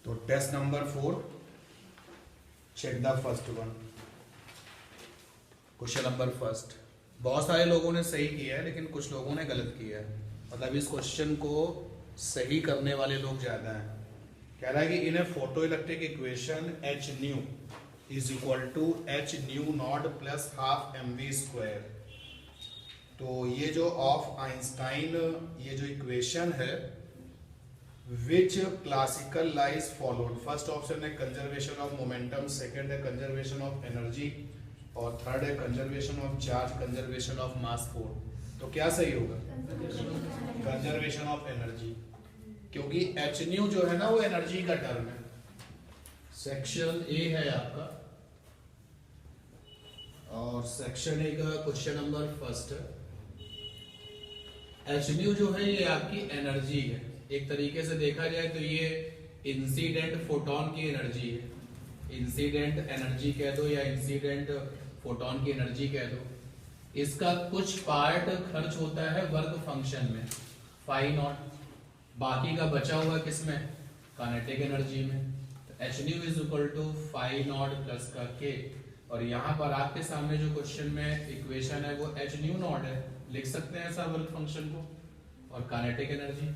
तो test number 4, check the first one. Question number first, बहुत सारे लोगों ने सही किया है लेकिन कुछ लोगों ने गलत किया है। मतलब इस क्वेश्चन को सही करने वाले लोग ज्यादा हैं। कह रहा है कि in a photo electric equation H nu is equal to H nu naught plus half M we square. तो ये जो ऑफ आइंस्टाइन ये जो इक्वेशन है, which classical lies followed. First option है कंजर्वेशन ऑफ मोमेंटम, सेकंड है conservation of energy और third है conservation of charge, conservation of mass 4। तो क्या सही होगा? कंजर्वेशन ऑफ एनर्जी, क्योंकि एच न्यू जो है ना वो एनर्जी का टर्म है। सेक्शन ए है आपका और सेक्शन ए का क्वेश्चन नंबर फर्स्ट है। एच न्यू जो है ये आपकी एनर्जी है। एक तरीके से देखा जाए तो ये इंसिडेंट फोटोन की एनर्जी है। इंसिडेंट एनर्जी कह दो या इंसिडेंट फोटोन की एनर्जी कह दो। इसका कुछ पार्ट खर्च होता है वर्क फंक्शन में, फाई नॉट, बाकी का बचा हुआ किसमें? काइनेटिक एनर्जी में। तो h nu is equal to phi naught plus का के। और यहाँ पर आपके सामने जो क्वेश्चन में इक्वेशन है वो एच न्यू नॉट है, लिख सकते हैं ऐसा वर्क फंक्शन को। और kinetic energy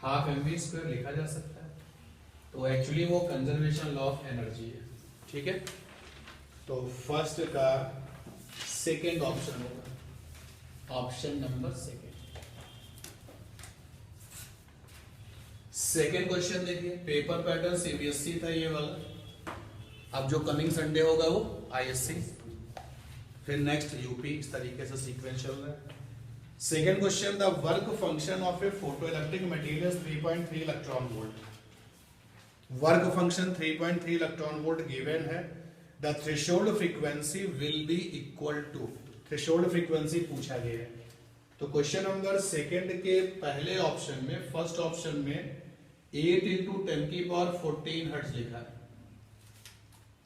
half M we square लिखा जा सकता है। तो एक्चुअली वो कंजर्वेशन लॉ ऑफ एनर्जी है। ठीक है, तो फर्स्ट का सेकेंड ऑप्शन होगा, option number second. Second question देखिए, पेपर पैटर्न सीबीएसई था ये वाला। अब जो कमिंग संडे होगा वो आईएससी, फिर नेक्स्ट यूपी, इस तरीके से सीक्वेंस चल रहा है। Second question, the work function of a photoelectric material 3.3 electron volt. Work function 3.3 electron volt given है। The threshold frequency will be equal to, threshold frequency पूछा गया है। तो क्वेश्चन नंबर सेकेंड के पहले ऑप्शन में, फर्स्ट ऑप्शन में 8 into 10 की पावर 14 हर्ट्ज लिखा है।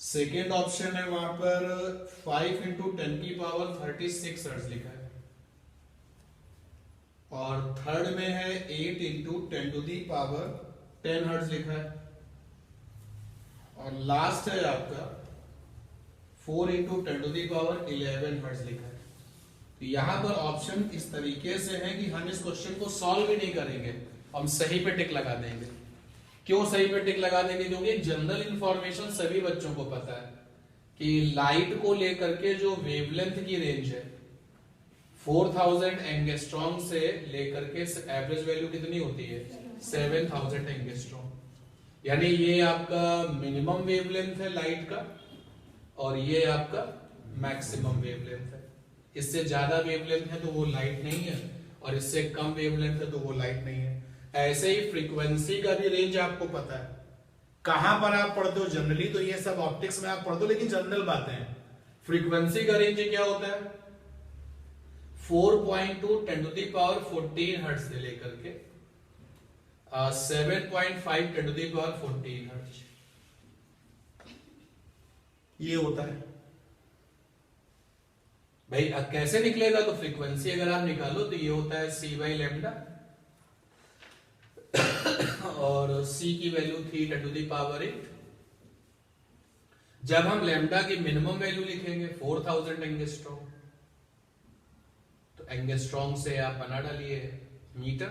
सेकेंड ऑप्शन है वहां पर 5 इंटू 10 की पावर 36 हर्ट्ज लिखा है। और थर्ड में है 8 into 10 to the power 10 hertz लिखा है। और लास्ट है आपका 4 into 10 to the power 11 hertz लिखा है। तो यहां पर ऑप्शन इस तरीके से है कि हम इस क्वेश्चन को सॉल्व भी नहीं करेंगे, हम सही पे टिक लगा देंगे। क्यों सही पे टिक लगा देंगे? क्योंकि जनरल इंफॉर्मेशन सभी बच्चों को पता है कि लाइट को लेकर के जो वेवलेंथ की रेंज है 4000 एंगस्ट्रॉम से लेकर के एवरेज वैल्यू कितनी होती है? 7000 एंगस्ट्रॉम। यानी ये आपका मिनिमम वेवलेंथ है लाइट का और ये आपका मैक्सिमम वेवलेंथ है। इससे ज्यादा वेवलेंथ है तो वो लाइट नहीं है और इससे कम वेवलेंथ है तो वो लाइट नहीं है। ऐसे ही फ्रीक्वेंसी का भी रेंज आपको पता है। कहां पर आप पढ़ते हो जनरली, तो ये सब ऑप्टिक्स में आप पढ़ते हो, लेकिन जनरल बातें हैं। फ्रीक्वेंसी का रेंज क्या होता है? 4.2 10 टू दी पावर 14 हर्ट्ज से लेकर के 7.5 10 टू दी पावर 14 हर्ट्ज, ये होता है भाई। अब कैसे निकलेगा? तो फ्रीक्वेंसी अगर आप निकालो तो ये होता है c बाई लैम्डा और c की वैल्यू थी 10 टू दी पावर 8। जब हम लैम्डा की मिनिमम वैल्यू लिखेंगे 4000 एंगस्ट्रॉम, तो एंगस्ट्रॉम से आप बना डालिए मीटर,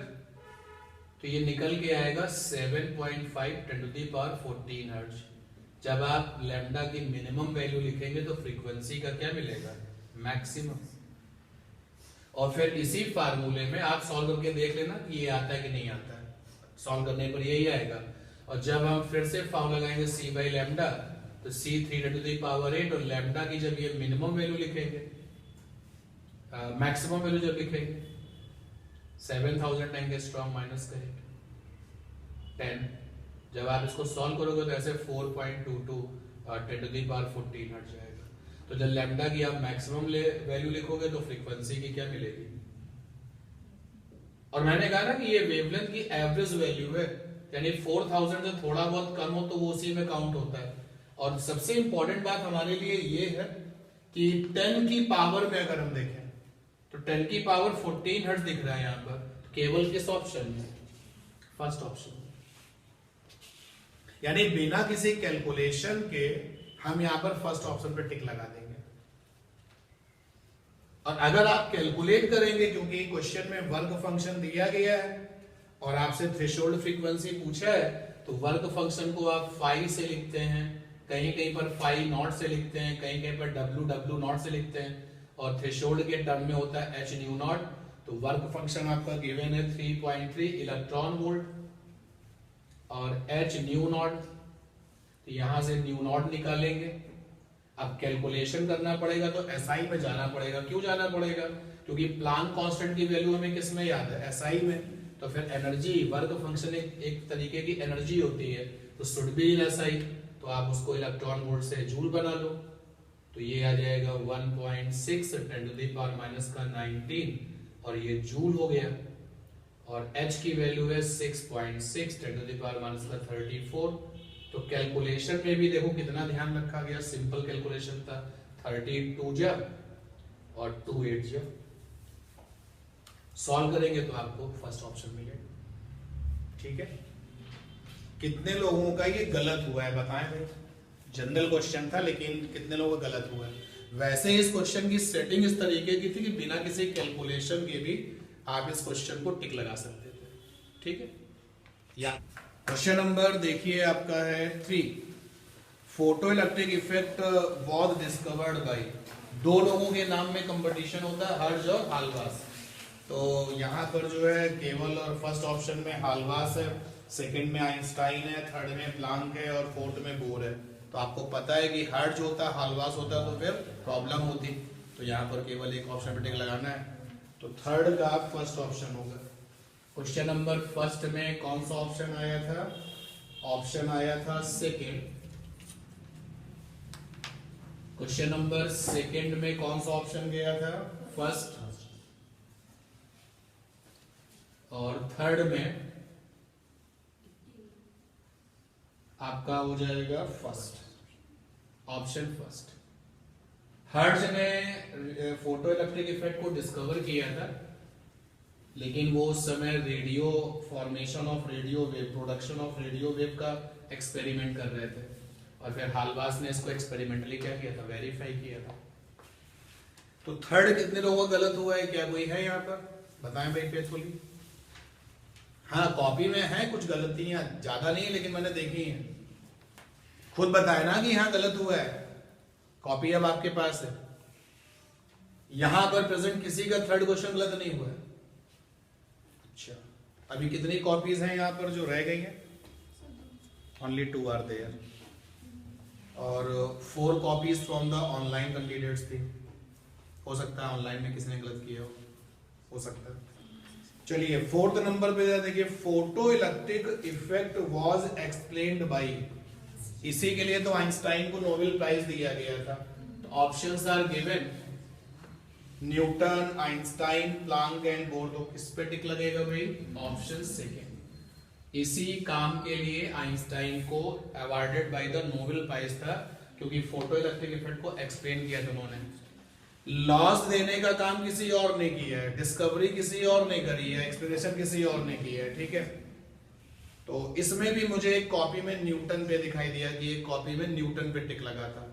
तो ये निकल के आएगा 7.5 10 टू दी पावर 14 हर्ट्ज। जब आप लैम्डा की मिनिमम वैल्यू लिखेंगे तो फ्रीक्वेंसी का क्या मिलेगा? मैक्सिमम। और फिर इसी फार्मूले में आप सॉल्व करके देख लेना कि ये आता है कि नहीं आता है। सॉल्व करने पर यही आएगा। और जब हम फिर से फॉर्मूला लगाएंगे c बाई लैम्डा, तो c 3 टू दी पावर 8 और लैम्डा की जब ये मिनिमम वैल्यू लिखेंगे, मैक्सिमम वैल्यू जब लिखेंगे 7000 एंगस्ट्रॉम माइनस करेंगे 10। जब आप इसको सॉल्व करोगे तो ऐसे 4.22 10 टू दी पावर 14 हट जाएगा। तो जब लैम्डा की आप मैक्सिमम वैल्यू लिखोगे तो फ्रीक्वेंसी की क्या मिलेगी? और मैंने कहा ना कि ये वेवलेंथ की एवरेज वैल्यू है, यानी 4000 से थोड़ा बहुत कम हो तो वो उसी में काउंट होता है। और सबसे इंपॉर्टेंट बात हमारे लिए ये है कि 10 की पावर में अगर हम देखें तो 10 की पावर 14 हर्ट्ज दिख रहा है यहां पर, केवल किस ऑप्शन में? First option. यानी बिना किसी कैलकुलेशन के हम यहां पर फर्स्ट ऑप्शन पे टिक लगा देंगे। और अगर आप कैलकुलेट करेंगे, क्योंकि क्वेश्चन में वर्ग फंक्शन दिया गया है और आपसे थ्रेशोल्ड फ्रीक्वेंसी पूछा है, तो वर्ग फंक्शन को आप फाई से लिखते हैं, कहीं कहीं पर फाई नॉट से लिखते हैं, कहीं कहीं पर डब्ल्यू डब्ल्यू नॉट से लिखते हैं, और थ्रेशोल्ड के टर्म में होता है एच न्यू नॉट। तो वर्ग फंक्शन आपका गिवन है 3.3 इलेक्ट्रॉन वोल्ट और एच न्यू नॉट, तो यहां से न्यू नॉट निकालेंगे। अब कैलकुलेशन करना पड़ेगा तो एसआई में जाना पड़ेगा। क्यों जाना पड़ेगा? क्योंकि प्लांक कांस्टेंट की वैल्यू हमें किस में याद है? एसआई में। तो फिर एनर्जी, वर्ग फंक्शन एक तरीके की एनर्जी होती है, तो शुड बी इन एसआई, तो आप उसको इलेक्ट्रॉन वोल्ट से जूल बना लो, तो ये आ जाएगा 1.6 10⁻⁻19 और ये जूल हो गया। और h की वैल्यू है 6.6 10⁻⁻34। तो कैलकुलेशन में भी देखो कितना ध्यान रखा गया, सिंपल कैलकुलेशन था, 32 जा और 28 जा। सॉल्व करेंगे तो आपको फर्स्ट ऑप्शन मिलेगा। ठीक है, कितने लोगों का ये गलत हुआ है बताएं भाई? जनरल क्वेश्चन था लेकिन कितने लोगों का गलत हुआ है? वैसे इस क्वेश्चन की सेटिंग इस तरीके की थी कि बिना किसी कैलकुलेशन के भी आप इस क्वेश्चन को टिक लगा सकते थे। ठीक है, या क्वेश्चन नंबर देखिए आपका है 3। Photo electric effect was discovered by, दो लोगों के नाम में कंपटीशन होता है, हर्ज और हालवास। तो यहाँ पर जो है केवल और फर्स्ट ऑप्शन में हालवास है, सेकंड में आइंस्टाइन है, थर्ड में प्लांक है और फोर्थ में बोर है। तो आपको पता है कि हर्ज होता, हालवास होता तो फिर प्रॉब्लम होती। तो यहाँ पर केवल एक ऑप्शन पे टिक लगाना है, तो थर्ड का फर्स्ट ऑप्शन होगा। क्वेश्चन नंबर फर्स्ट में कौन सा ऑप्शन आया था? ऑप्शन आया था सेकेंड। क्वेश्चन नंबर सेकेंड में कौन सा ऑप्शन गया था? फर्स्ट। और थर्ड में आपका हो जाएगा फर्स्ट, ऑप्शन फर्स्ट। हर्ज ने फोटो इलेक्ट्रिक इफेक्ट को डिस्कवर किया था, लेकिन वो उस समय radio formation of radio wave, production of radio wave का एक्सपेरिमेंट कर रहे थे, और फिर हालवास ने इसको एक्सपेरिमेंटली क्या किया था? वेरीफाई किया था। तो थर्ड कितने लोगों का गलत हुआ है? क्या कोई है यहाँ पर? बताएं भाई फेथफुली। हाँ, कॉपी में है कुछ गलतियां, ज्यादा नहीं है लेकिन मैंने देखी है। खुद बताए ना कि यहाँ गलत हुआ है, कॉपी अब आपके पास है। यहां पर प्रेजेंट किसी का थर्ड क्वेश्चन गलत नहीं हुआ है। अच्छा, अभी कितनी कॉपीज हैं यहाँ पर जो रह गई हैं? ओनली 2 आर देयर, और 4 copies from the online candidates थी। हो सकता है ऑनलाइन में किसी ने गलत किया हो सकता है। चलिए फोर्थ नंबर पे देखिए, photo electric effect was explained bye, इसी के लिए तो आइंस्टाइन को नोबेल प्राइज दिया गया था। तो options are given, Newton, Einstein, Planck and Bohr. तो किस पे टिक लगेगा भाई? Option second. इसी काम के लिए आइंस्टाइन को awarded by the Nobel prize था, क्योंकि फोटो इलेक्ट्रिक इफेक्ट को एक्सप्लेन किया था उन्होंने। लॉस देने का काम किसी और ने किया है, डिस्कवरी किसी और ने करी है, एक्सप्लेनेशन किसी और ने की है। ठीक है, तो इसमें भी मुझे एक कॉपी में न्यूटन पे दिखाई दिया कि एक कॉपी में न्यूटन पे टिक लगा था।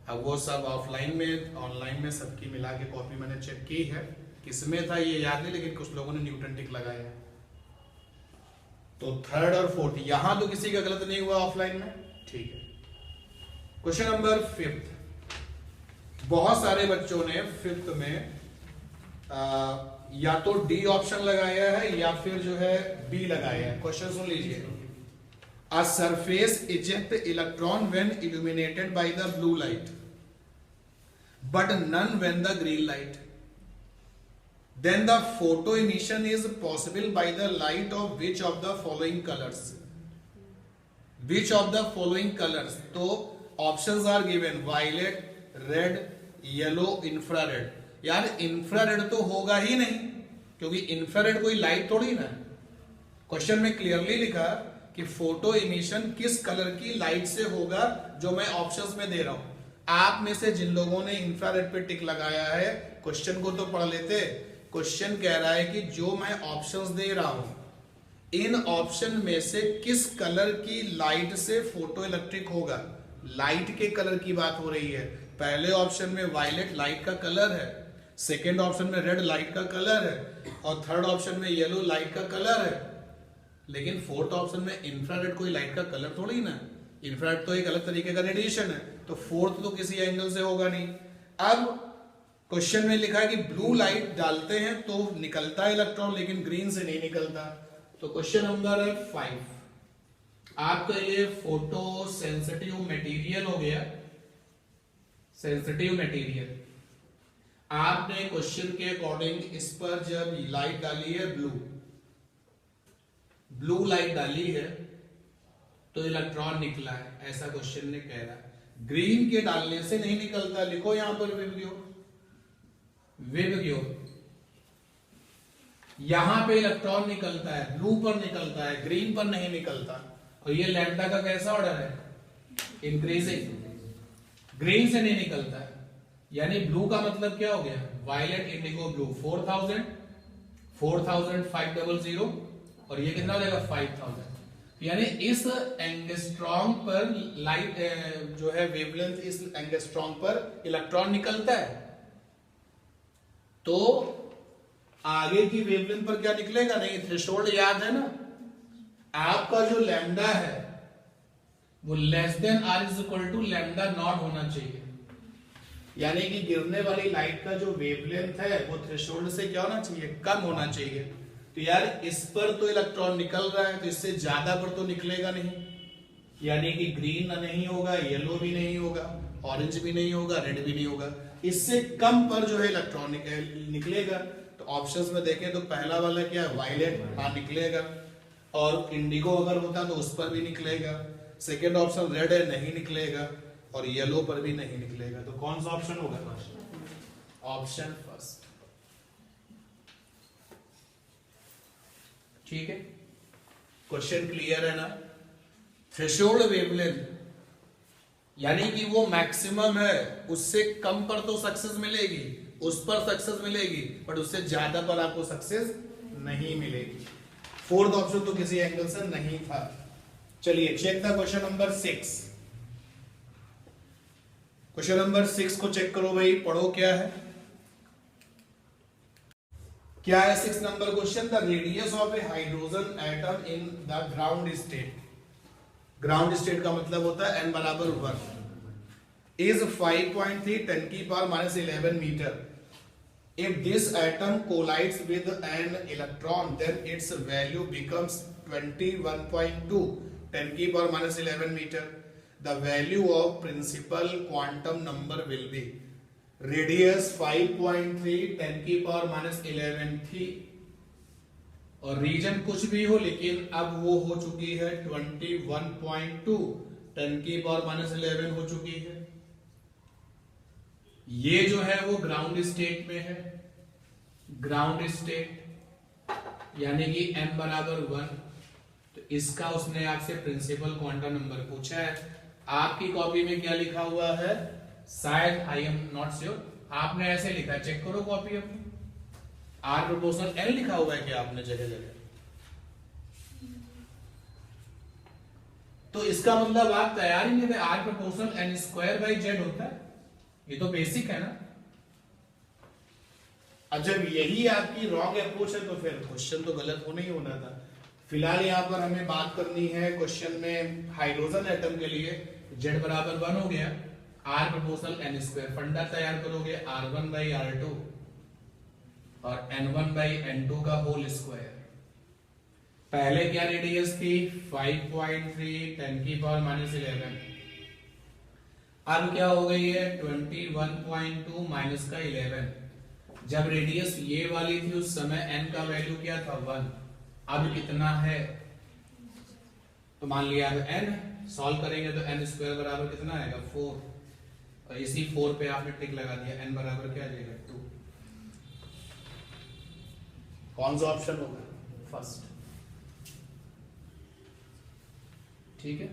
अब वो सब ऑफलाइन में, ऑनलाइन में सबकी मिला के कॉपी मैंने चेक की है, किसमें था ये याद नहीं, लेकिन कुछ लोगों ने न्यूटन टिक लगाया है। तो थर्ड और फोर्थ, यहां तो किसी का गलत नहीं हुआ ऑफलाइन में। ठीक है, क्वेश्चन नंबर 5। बहुत सारे बच्चों ने 5th में या तो डी ऑप्शन लगाया है या फिर जो है बी लगाया है। क्वेश्चन सुन लीजिए, a surface eject electron when illuminated by the blue light but none when the green light, then the photo emission is possible by the light of which of the following colors? Which of the following colors? तो options are given, violet, red, yellow, infrared। यार infrared तो होगा ही नहीं, क्योंकि infrared कोई light थोड़ी ना। Question में क्लियरली लिखा कि फोटो इमिशन किस कलर की लाइट से होगा, जो मैं ऑप्शंस में दे रहा हूं। आप में से जिन लोगों ने इंफ्रारेड पे टिक लगाया है, क्वेश्चन को तो पढ़ लेते। क्वेश्चन कह रहा है कि जो मैं ऑप्शंस दे रहा हूं, इन ऑप्शन में से किस कलर की लाइट से फोटो इलेक्ट्रिक होगा? लाइट के कलर की बात हो रही है। पहले ऑप्शन में वायलेट लाइट का कलर है, सेकेंड ऑप्शन में रेड लाइट का कलर है, और थर्ड ऑप्शन में येलो लाइट का कलर है। लेकिन फोर्थ ऑप्शन में इंफ्रारेड कोई लाइट का कलर थोड़ी ना, इंफ्रारेड तो एक अलग तरीके का रेडिएशन है, तो फोर्थ तो किसी एंगल से होगा नहीं। अब क्वेश्चन में लिखा है कि ब्लू लाइट डालते हैं तो निकलता है इलेक्ट्रॉन, लेकिन ग्रीन से नहीं निकलता। तो क्वेश्चन नंबर है 5 आपका ये फोटो सेंसिटिव मटेरियल हो गया। सेंसिटिव मटेरियल, आपने क्वेश्चन के अकॉर्डिंग इस पर जब लाइट डाली है, ब्लू लाइट डाली है तो इलेक्ट्रॉन निकला है, ऐसा क्वेश्चन ने कह रहा है। ग्रीन के डालने से नहीं निकलता, लिखो यहां पर विबग्यो, यहां पे इलेक्ट्रॉन निकलता है, ब्लू पर निकलता है, ग्रीन पर नहीं निकलता। और ये लैम्डा का कैसा ऑर्डर है? इंक्रीजिंग, ग्रीन से नहीं निकलता है। यानी ब्लू का मतलब क्या हो गया? Violet, Indigo, blue. 4000 500 और ये कितना हो जाएगा? 5000। यानी इस एंगस्ट्रॉम पर लाइट जो है वेवलेंथ, इस एंगस्ट्रॉम पर इलेक्ट्रॉन निकलता है, तो आगे की वेवलेंथ पर क्या निकलेगा? नहीं, थ्रेशोल्ड याद है ना, आपका जो लैम्डा है वो less than or is equal to lambda naught होना चाहिए। यानी कि गिरने वाली लाइट का जो वेवलेंथ है वो थ्रेशोल्ड से क्या होना चाहिए? कम होना चाहिए। तो यार इस पर तो इलेक्ट्रॉन निकल रहा है, तो इससे ज्यादा पर तो निकलेगा नहीं। यानी कि ग्रीन नहीं होगा, येलो भी नहीं होगा, ऑरेंज भी नहीं होगा, रेड भी नहीं होगा, इससे कम पर जो है इलेक्ट्रॉन निकलेगा। तो ऑप्शंस में देखें तो पहला वाला क्या है? वायलेट, हाँ निकलेगा। और इंडिगो अगर होता तो उस पर भी निकलेगा। सेकेंड ऑप्शन रेड है, नहीं निकलेगा, और येलो पर भी नहीं निकलेगा। तो कौन सा ऑप्शन होगा? Option first. ठीक है, क्वेश्चन क्लियर है ना? थ्रेशोल्ड वेवलेंथ यानी कि वो मैक्सिमम है, उससे कम पर तो सक्सेस मिलेगी, उस पर सक्सेस मिलेगी, बट उससे ज्यादा पर आपको सक्सेस नहीं मिलेगी। फोर्थ ऑप्शन तो किसी एंगल से नहीं था। चलिए चेक था क्वेश्चन नंबर 6। क्वेश्चन नंबर 6 को चेक करो भाई, पढ़ो क्या है। क्या है 6 number question? The radius of A hydrogen atom in the ground state. Ground state का मतलब होता है n बराबर 1 इज 5.3 10 की power -11 metre. If this atom collides with an electron, then its value becomes 21.2 10 की power -11 metre. The value of principal quantum number will be radius 5.3 10 की power -11 थी, और रीजन कुछ भी हो, लेकिन अब वो हो चुकी है 21.2 10 की पावर -11 हो चुकी है। ये जो है वो ग्राउंड स्टेट में है। ग्राउंड स्टेट यानी कि n बराबर 1, तो इसका उसने आपसे प्रिंसिपल क्वांटम नंबर पूछा है। आपकी कॉपी में क्या लिखा हुआ है? शायद, आई एम नॉट श्योर, आपने ऐसे लिखा है, चेक करो कॉपी अपनी। R प्रोपोर्शनल n लिखा हुआ है क्या आपने जगह जगह? तो इसका मतलब आप तैयार ही नहीं थे। R प्रोपोर्शनल n²/z होता है, ये तो बेसिक है ना। अब जब यही आपकी रॉन्ग अप्रोच है तो फिर क्वेश्चन तो गलत होना ही होना था। फिलहाल यहाँ पर हमें बात करनी है क्वेश्चन में हाइड्रोजन एटम के लिए z बराबर 1 हो गया, R प्रोपोर्शनल n²। फंडा तैयार करोगे R1/R2 और N1/N2 का होल स्क्वायर। पहले क्या रेडियस थी? 5.3 10 की पावर -11। अब क्या हो गई है? 21.2 माइनस का 11। जब रेडियस ये वाली थी उस समय n का वैल्यू क्या था? 1। अब कितना है? तो मान लिया अब n, सॉल्व करेंगे तो n² बराबर कितना आएगा? 4, और इसी 4 पे आपने टिक लगा दिया। n बराबर क्या आ जाएगा? 2। कौन सा ऑप्शन होगा? फर्स्ट। ठीक है,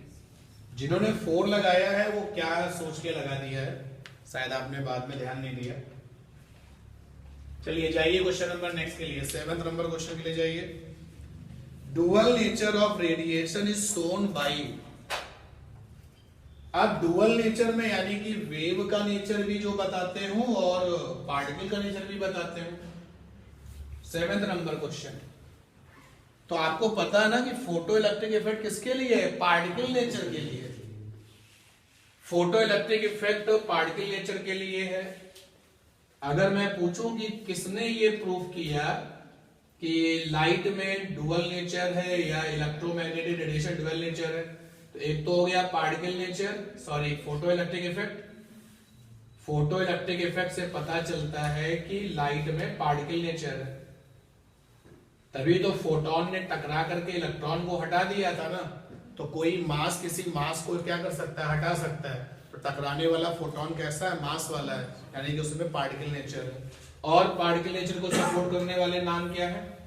जिन्होंने 4 लगाया है वो क्या सोच के लगा दिया है, शायद आपने बाद में ध्यान नहीं दिया। चलिए जाइए क्वेश्चन नंबर नेक्स्ट के लिए, 7th नंबर क्वेश्चन के लिए जाइए। Dual nature of radiation is shown by. अब डुअल नेचर में यानी कि वेव का नेचर भी जो बताते हूं और पार्टिकल का नेचर भी बताते हूं। 7th number question. तो आपको पता है ना कि फोटो इलेक्ट्रिक इफेक्ट किसके लिए है? पार्टिकल नेचर के लिए। Photo electric effect particle nature के लिए है। अगर मैं पूछूं कि किसने ये प्रूव किया कि लाइट में डुअल नेचर है या इलेक्ट्रोमैग्नेटिक रेडिएशन डुअल नेचर है, तो एक तो हो गया particle nature, sorry photo electric effect. Photo electric effect से पता चलता है कि लाइट में पार्टिकल नेचर है, तभी तो फोटोन ने टकरा करके इलेक्ट्रॉन को हटा दिया था ना। तो कोई मास किसी मास को क्या कर सकता है? हटा सकता है। तो टकराने वाला फोटोन कैसा है? मास वाला है, यानी कि उसमें पार्टिकल नेचर है। और पार्टिकल नेचर को सपोर्ट करने वाले नाम क्या है?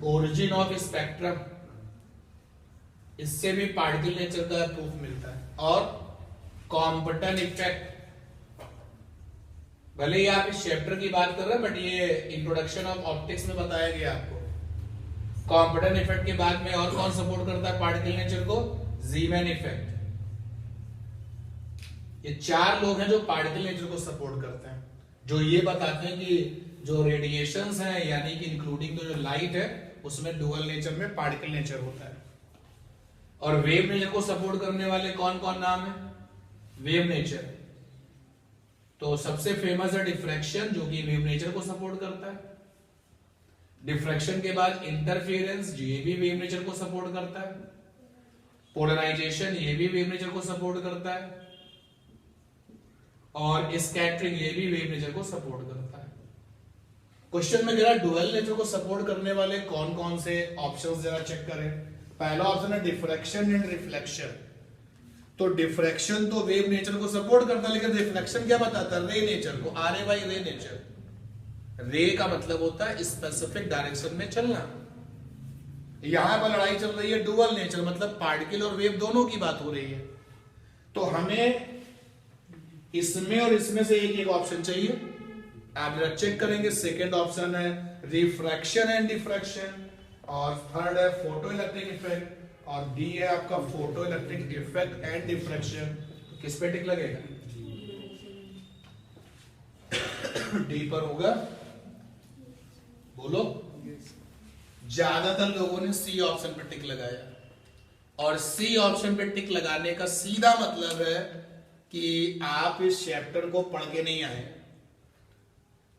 ओरिजिन ऑफ स्पेक्ट्रम, इससे भी पार्टिकल नेचर का प्रूफ मिलता है। और कॉम्पटन इफेक्ट, भले ही आप इस चैप्टर की बात कर रहे हैं बट ये इंट्रोडक्शन ऑफ ऑप्टिक्स में बताया गया आपको। कॉम्पटन इफेक्ट के बाद में और कौन सपोर्ट करता है पार्टिकल नेचर को? ज़ीमैन इफेक्ट। ये 4 लोग हैं जो पार्टिकल नेचर को सपोर्ट करते हैं, जो ये बताते हैं कि जो रेडिएशंस हैं यानी कि इंक्लूडिंग तो जो लाइट है उसमें डुअल नेचर में पार्टिकल नेचर होता है। और वेव नेचर को सपोर्ट करने वाले कौन कौन नाम है? Wave nature. तो सबसे फेमस है डिफ्रैक्शन, जो कि वेव नेचर को सपोर्ट करता है। डिफ्रैक्शन के बाद इंटरफेरेंस, ये भी वेव नेचर को सपोर्ट करता है। पोलराइजेशन, ये भी वेव नेचर को सपोर्ट करता है। और स्कैटरिंग, ये भी वेव नेचर को सपोर्ट करता है। क्वेश्चन में जरा डुअल नेचर को सपोर्ट करने वाले कौन कौन से ऑप्शंस जरा चेक करें। पहला ऑप्शन है डिफ्रैक्शन एंड रिफ्लेक्शन। तो डिफ्रैक्शन तो वेव नेचर को सपोर्ट करता है, लेकिन रिफ्लेक्शन क्या बताता है? रे नेचर को। आर बाई रे नेचर। रे का मतलब होता है स्पेसिफिक डायरेक्शन में चलना। यहां पर लड़ाई चल रही है डुअल नेचर, मतलब पार्टिकल और वेव दोनों की बात हो रही है। तो हमें इसमें और इसमें से एक एक ऑप्शन चाहिए। आप जरा चेक करेंगे। सेकेंड ऑप्शन है रिफ्रैक्शन एंड डिफ्रैक्शन, और थर्ड है फोटो इलेक्ट्रिक इफेक्ट, और डी है आपका photo electric effect and diffraction. तो किस पे टिक लगेगा? डी पर होगा। बोलो। ज्यादातर लोगों ने सी ऑप्शन पे टिक लगाया, और सी ऑप्शन पे टिक लगाने का सीधा मतलब है कि आप इस चैप्टर को पढ़ के नहीं आए।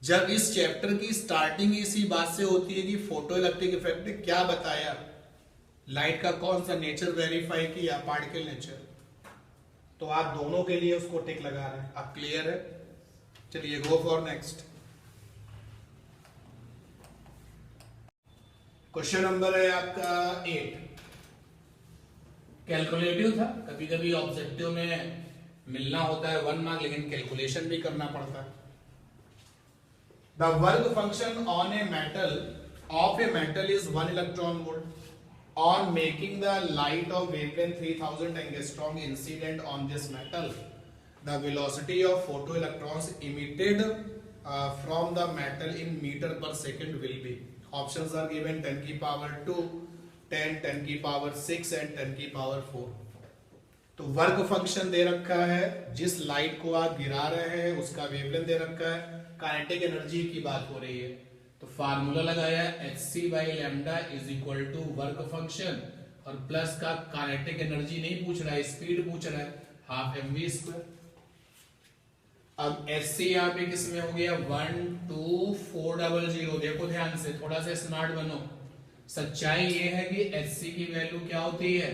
जब इस चैप्टर की स्टार्टिंग इसी बात से होती है कि फोटो इलेक्ट्रिक इफेक्ट ने क्या बताया, लाइट का कौन सा नेचर वेरीफाई किया, पार्टिकल नेचर, तो आप दोनों के लिए उसको टिक लगा रहे हैं। आप क्लियर है? चलिए go for next question. Number है आपका 8। कैलकुलेटिव था। कभी कभी ऑब्जेक्टिव में मिलना होता है 1 मार्क, लेकिन कैलकुलेशन भी करना पड़ता है। The work function on a metal of a metal is 1 electron volt. On making the light of wavelength 3000 angstrom incident on this metal, the velocity of photoelectrons emitted from the metal in meter per second will be. Options are given 10 की power 2, 10, 10 की power 6 and 10 की power 4। तो work function दे रखा है, जिस light को आप गिरा रहे हैं उसका वेवलेंथ दे रखा है, काइनेटिक एनर्जी की बात हो रही है। तो फार्मूला लगाया hc by lambda is equal to work function, और प्लस का काइनेटिक एनर्जी नहीं पूछ रहा है, स्पीड पूछ रहा है, हाफ mv स्क्वायर। अब hc यहाँ पे किसमें हो गया? 12400। देखो ध्यान से, थोड़ा सा स्मार्ट बनो। सच्चाई ये है कि hc की वैल्यू क्या होती है?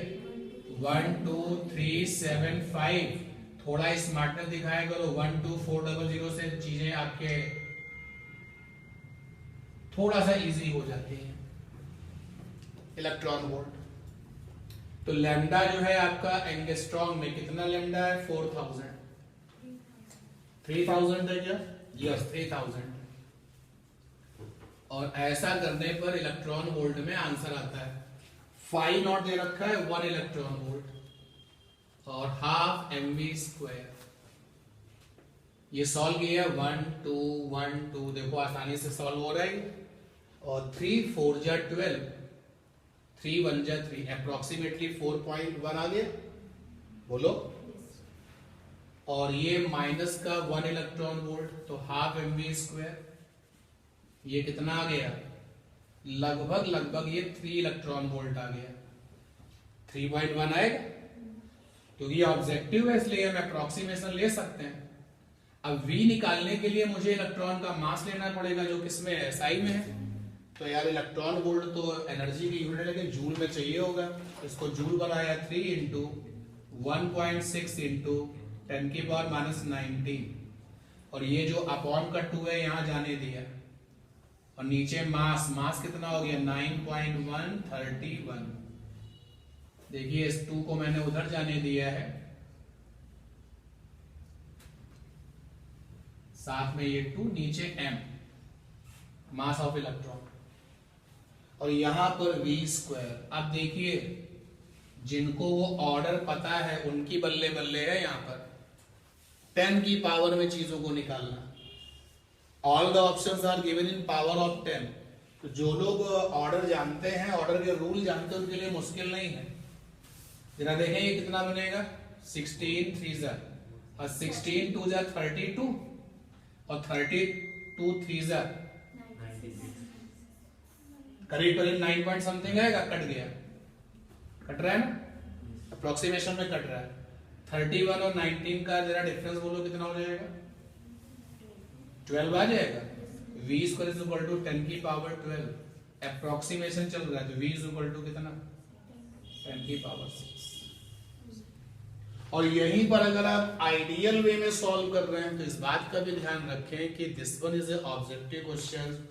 12375। थोड़ा स्मार्टनेस दिखाया करो। 12400 से चीजें आपके थोड़ा सा इजी हो जाती है। Electron volt. तो लैम्डा जो है आपका एंगस्ट्रॉम में कितना लैम्डा है? 4000। 3000 है क्या? यस 3000। और ऐसा करने पर इलेक्ट्रॉन वोल्ट में आंसर आता है। फाई नॉट दे रखा है 1 इलेक्ट्रॉन वोल्ट और हाफ mv स्क्वायर। ये सॉल्व किया 1 2 1 2। देखो आसानी से सॉल्व हो रहा है। और 3 4 जा 12, 3 1 जा 3, अप्रोक्सीमेटली 4.1 आ गया, बोलो। और ये माइनस का 1 इलेक्ट्रॉन वोल्ट, तो हाफ mv², ये कितना आ गया, लगभग ये 3 इलेक्ट्रॉन वोल्ट आ गया, 3.1 आएगा, क्योंकि ये ऑब्जेक्टिव है इसलिए हम अप्रोक्सीमेशन ले सकते हैं। अब v निकालने के लिए मुझे इलेक्ट्रॉन का मास लेना पड़ेगा, जो किसमें है, SI में है। तो यार इलेक्ट्रॉन वोल्ट तो एनर्जी की यूनिट है, लेकिन जूल में चाहिए होगा, इसको जूल बनाया 3 इंटू 1.6 इंटू 10⁻⁻19, और ये जो अपॉन का 2 है यहाँ जाने दिया, और नीचे मास कितना हो गया, 9.131। देखिए इस 2 को मैंने उधर जाने दिया है, साथ में ये 2, नीचे m, मास ऑफ इलेक्ट्रॉन, और यहां पर v²। अब देखिए जिनको वो ऑर्डर पता है उनकी बल्ले बल्ले है, यहां पर 10 की पावर में चीजों को निकालना। All the options are given in power of 10। तो जो लोग ऑर्डर जानते हैं, ऑर्डर के रूल जानते हैं, उनके लिए मुश्किल नहीं है। जरा देखें ये कितना बनेगा, 16 3 जा, और 16 2 जा 32, और 32 3 जा करीब 9 पॉइंट समथिंग आएगा, कट गया, कट रहा है ना, अप्रोक्सीमेशन में कट रहा है। 31 और 19 का जरा डिफरेंस बोलो कितना हो जाएगा, 12 आ जाएगा। v² = 10 की पावर 12, अप्रोक्सीमेशन चल रहा है, तो v = कितना, 10 की पावर 6। और यहीं पर अगर आप आइडियल वे में सॉल्व कर रहे हैं तो इस बात का भी ध्यान रखें कि this one is a objective question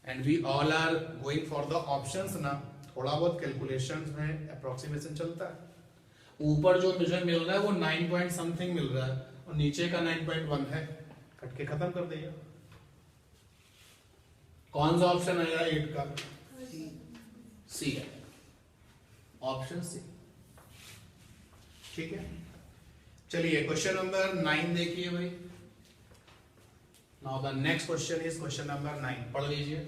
and we all are going for the options ना, थोड़ा बहुत कैलकुलेशंस में अप्रोक्सीमेशन चलता है। ऊपर जो मुझे मिल रहा है वो 9 पॉइंट समथिंग मिल रहा है, और नीचे का 9.1 है, कट के खत्म कर देगा। कौन सा ऑप्शन आएगा 8 का, सी है, ऑप्शन सी, ठीक है। चलिए क्वेश्चन नंबर 9 देखिए भाई। Now the next question is question number 9, पढ़ लीजिए।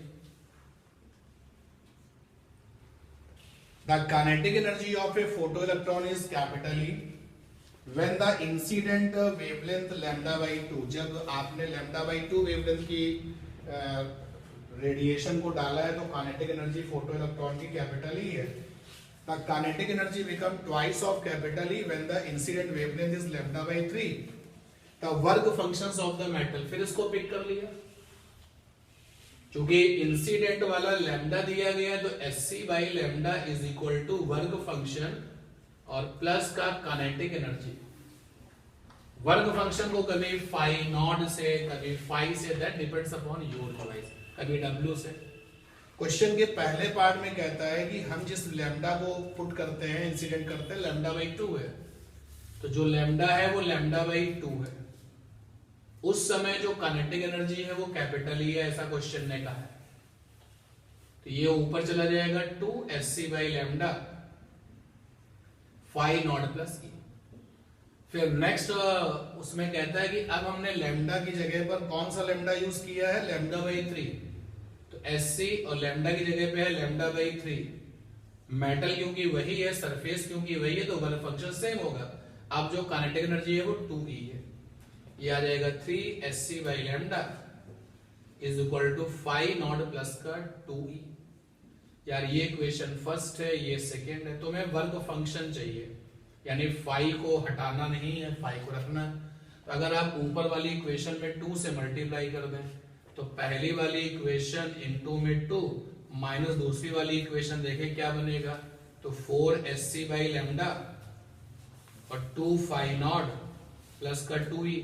The kinetic energy of a photo electron is capital E when the incident wavelength λ/2, जब आपने λ/2 वेवलेंथ की रेडिएशन को डाला है तो काइनेटिक एनर्जी फोटो इलेक्ट्रॉन की कैपिटल E है। The kinetic energy become twice of capital E when the incident wavelength is λ/3. The work functions of the metal, फिर इसको पिक कर लिया, क्योंकि इंसिडेंट वाला लैम्डा दिया गया है तो Sc/λ is equal to work function और प्लस का काइनेटिक एनर्जी। वर्क फंक्शन को कभी फाई नॉट से, कभी फाई से, that depends upon your choice, कभी W से। क्वेश्चन के पहले पार्ट में कहता है कि हम जिस लैम्डा को पुट करते हैं, इंसिडेंट करते हैं, λ/2 है, तो जो लैम्डा है वो λ/2 है। उस समय जो काइनेटिक एनर्जी है वो कैपिटल E है, ऐसा क्वेश्चन ने कहा है। तो ये ऊपर चला जाएगा 2 Sc/λ phi naught plus E। फिर नेक्स्ट उसमें कहता है कि अब हमने लैम्डा की जगह पर कौन सा लैम्डा यूज किया है, λ/3, तो Sc और लैम्डा की जगह पे है λ/3। मेटल क्योंकि वही है, सरफेस क्योंकि वही है, तो वर्क फंक्शन सेम होगा। अब जो काइनेटिक एनर्जी है वो 2E है, ये आ जाएगा 3 Sc/λ is equal to phi naught plus का 2E। यार ये इक्वेशन फर्स्ट है, ये सेकेंड है, तो हमें वर्क फंक्शन चाहिए, यानी फाई को हटाना नहीं है, फाई को रखना है। तो अगर आप ऊपर वाली इक्वेशन में 2 से मल्टीप्लाई कर दें तो पहली वाली इक्वेशन इनटू में 2 माइनस दूसरी वाली इक्वेशन देखें क्या बनेगा, तो 4 Sc/λ और 2 फाई नॉट प्लस का 2E,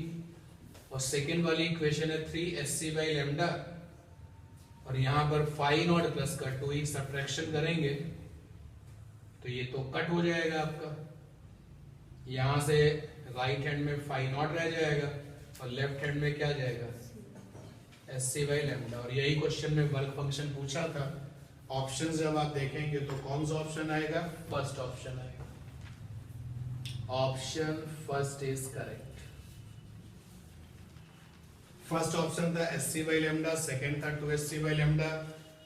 और सेकेंड वाली इक्वेशन है 3 Sc/λ और यहां पर फाई नॉट प्लस का 2E। सब्ट्रैक्शन करेंगे तो ये तो कट हो जाएगा आपका, यहां से राइट हैंड में फाई नॉट रह जाएगा और लेफ्ट हैंड में क्या जाएगा, Sc/λ। और यही क्वेश्चन में वर्क फंक्शन पूछा था। ऑप्शन जब आप देखेंगे तो कौन सा ऑप्शन आएगा, फर्स्ट ऑप्शन आएगा, option first is correct. First option था Sc/λ, सेकंड था 2 Sc/λ,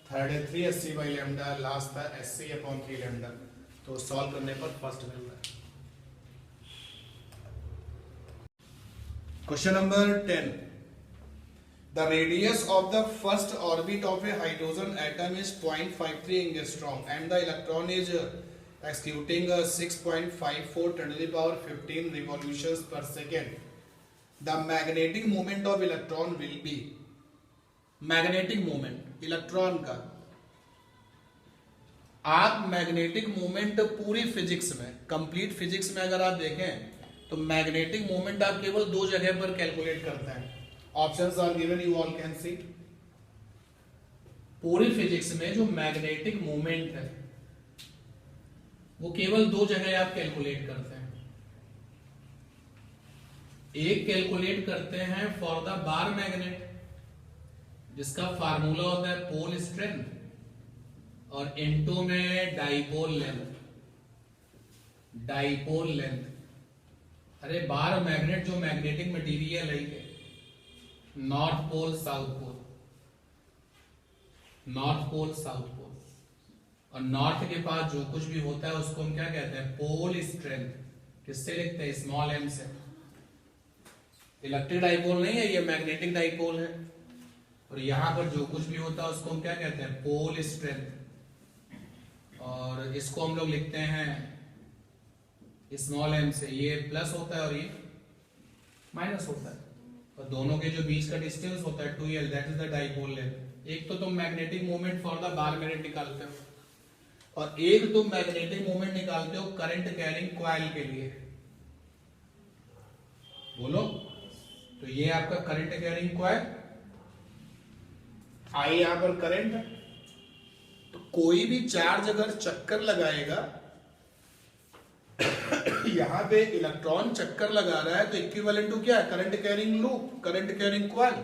थर्ड है 3 बाई लैम्डा, लास्ट था SC/3 लैम्डा। तो सॉल्व करने पर फर्स्ट मिल रहा है। Question number 10, the radius of the first orbit of A hydrogen atom is 0.53 angstrom and the electron is executing 6.54 10 to the power 15 revolutions per second. The magnetic moment of electron will be, magnetic moment electron का, आप magnetic moment पूरी physics में, complete physics में अगर आप देखें तो magnetic moment आप केवल दो जगह पर कैलकुलेट करते हैं। Options are given, you all can see. पूरी फिजिक्स में जो मैग्नेटिक मोमेंट है वो केवल दो जगह आप कैलकुलेट करते हैं। एक कैलकुलेट करते हैं फॉर द बार मैग्नेट, जिसका फार्मूला होता है पोल स्ट्रेंथ, और N2 में डाइपोल लेंथ। डाइपोल लेंथ, अरे बार मैग्नेट जो मैग्नेटिक मटेरियल है, north pole south pole, north pole south pole, और नॉर्थ के पास जो कुछ भी होता है उसको हम क्या कहते हैं, पोल स्ट्रेंथ। किससे लिखते हैं, स्मॉल m से। इलेक्ट्रिक डाइपोल नहीं है ये, मैग्नेटिक डाइपोल है। और यहां पर जो कुछ भी होता है उसको हम क्या कहते हैं, पोल स्ट्रेंथ। और इसको हम लोग लिखते हैं स्मॉल m से। ये प्लस होता है और ये माइनस होता है, और दोनों के जो बीच का डिस्टेंस होता है 2l, that is the dipole length. एक तो तुम magnetic moment for the bar magnet निकालते हो, और एक तुम मैग्नेटिक मोमेंट निकालते हो करंट कैरिंग कॉइल के लिए। बोलो, तो ये आपका करंट कैरिंग कॉइल, आई यहां पर करंट। तो कोई भी चार्ज अगर चक्कर लगाएगा यहां पे इलेक्ट्रॉन चक्कर लगा रहा है, तो इक्विवेलेंट टू क्या है, current carrying loop, current carrying coil.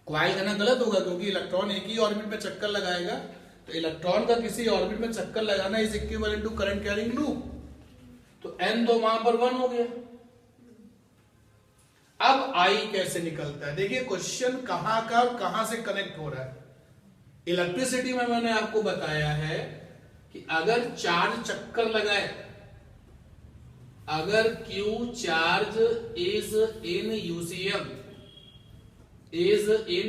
Coil कहना गलत होगा क्योंकि इलेक्ट्रॉन एक ही ऑर्बिट में चक्कर लगाएगा, तो इलेक्ट्रॉन का किसी ऑर्बिट में चक्कर लगाना is equivalent to current carrying loop. तो n तो वहां पर 1 हो गया। अब I कैसे निकलता है, देखिए क्वेश्चन कहां का कहां से कनेक्ट हो रहा है। इलेक्ट्रिसिटी में मैंने आपको बताया है कि अगर चार्ज चक्कर लगाए, अगर Q charge is in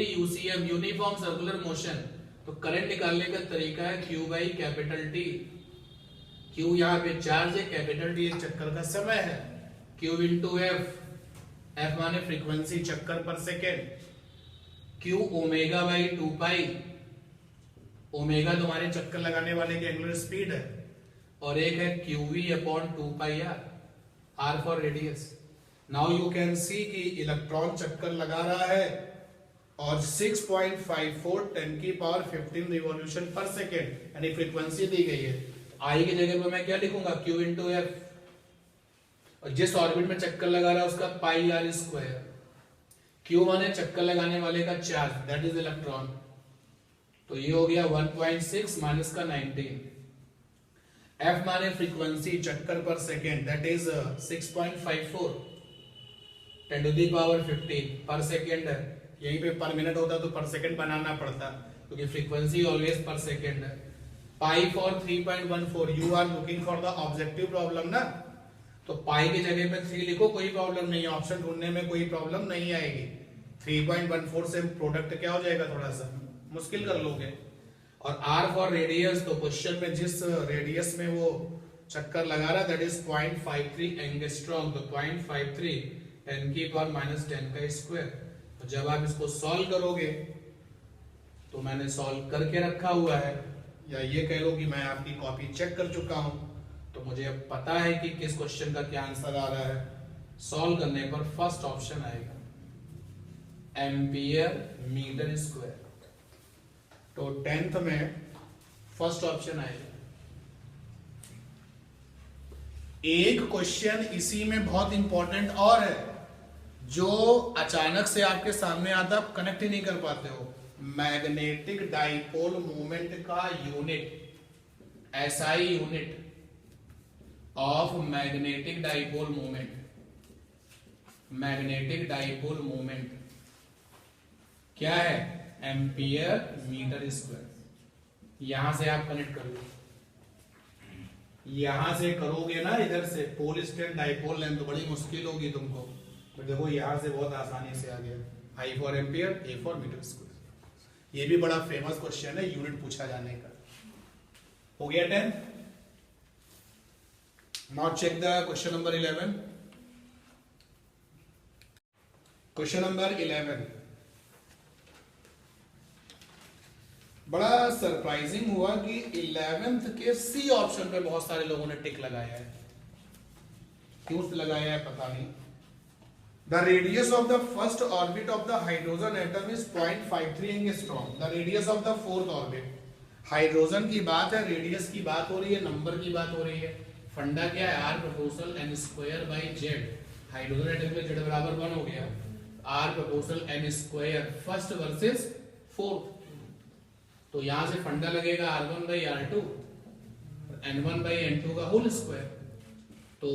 UCM uniform circular motion, तो करंट निकालने का तरीका है Q by capital T। Q यहां पे चार्ज है, कैपिटल T चक्कर का समय है, Q इंटू F माने फ्रीक्वेंसी चक्कर पर second, Q omega by 2 pi, omega तुम्हारे चक्कर लगाने वाले की एंगुलर स्पीड है, और एक है QV upon 2 pi R for radius. Now you can see कि इलेक्ट्रॉन चक्कर लगा रहा है और 6.54 10 की पावर 15 रिवॉल्यूशन पर सेकेंड, यानी फ्रीक्वेंसी दी गई है। आई की जगह पर मैं क्या लिखूंगा, Q इंटू F, और जिस ऑर्बिट में चक्कर लगा रहा है उसका पाई R स्क्वायर। Q माने चक्कर लगाने वाले का चार्ज, दैट इज इलेक्ट्रॉन। तो ये हो गया 1.6 माइनस का 19। F माने फ्रीक्वेंसी चक्कर पर second, that is 6.54 10 to the power 15 पर सेकेंड है। यहीं पे पर मिनट होता तो पर सेकेंड बनाना पड़ता, क्योंकि फ्रीक्वेंसी ऑलवेज पर सेकेंड है। Pi for 3.14, you are looking for the objective problem ना, तो पाई की जगह पे 3 लिखो, कोई प्रॉब्लम नहीं है, ऑप्शन ढूंढने में कोई प्रॉब्लम नहीं आएगी। 3.14 से प्रोडक्ट क्या हो जाएगा, थोड़ा सा मुश्किल कर लोगे। और R फॉर रेडियस, तो क्वेश्चन में जिस रेडियस में वो चक्कर लगा रहा दैट इज 0.53 एंगस्ट्रॉम, तो 0.53 10 की पावर माइनस 10 का स्क्वायर। तो जब आप इसको सॉल्व करोगे, तो मैंने सॉल्व करके रखा हुआ है, या ये कह लो कि मैं आपकी कॉपी चेक कर चुका हूं, तो मुझे अब पता है कि किस क्वेश्चन का क्या आंसर आ रहा है। सॉल्व करने पर फर्स्ट ऑप्शन आएगा, एम्पियर मीटर स्क्वायर। तो 10th में फर्स्ट ऑप्शन आएगा। एक क्वेश्चन इसी में बहुत इंपॉर्टेंट और है, जो अचानक से आपके सामने आता, आप कनेक्ट ही नहीं कर पाते हो। मैग्नेटिक डाइपोल मोमेंट का unit, SI unit of magnetic dipole moment, magnetic dipole moment क्या है, एम्पियर मीटर स्क्वायर। यहां से आप कनेक्ट कर लो, यहां से करोगे ना, इधर से पोल स्ट्रेंथ डाइपोल लेंथ तो बड़ी मुश्किल होगी तुमको, बट देखो यहां से बहुत आसानी से आ गया। I for ampere, A for metre square. ये भी बड़ा फेमस क्वेश्चन है, यूनिट पूछा जाने का। हो गया 10। Now check the question number 11। Question number 11 बड़ा सरप्राइजिंग हुआ कि 11th के सी ऑप्शन पे बहुत सारे लोगों ने टिक लगाया है। क्यों लगाया है पता नहीं। The radius of the first orbit of the hydrogen atom is 0.53 angstrom. The radius of the fourth orbit. Hydrogen की बात है, रेडियस की बात हो रही है, नंबर की बात हो रही है। फंडा क्या है? R proportional n square by Z. Hydrogen atom में z बराबर 1 हो गया। R proportional n square first versus fourth. तो यहां से फंडा लगेगा R1 by R2 N1 by N2 का होल स्क्वायर। तो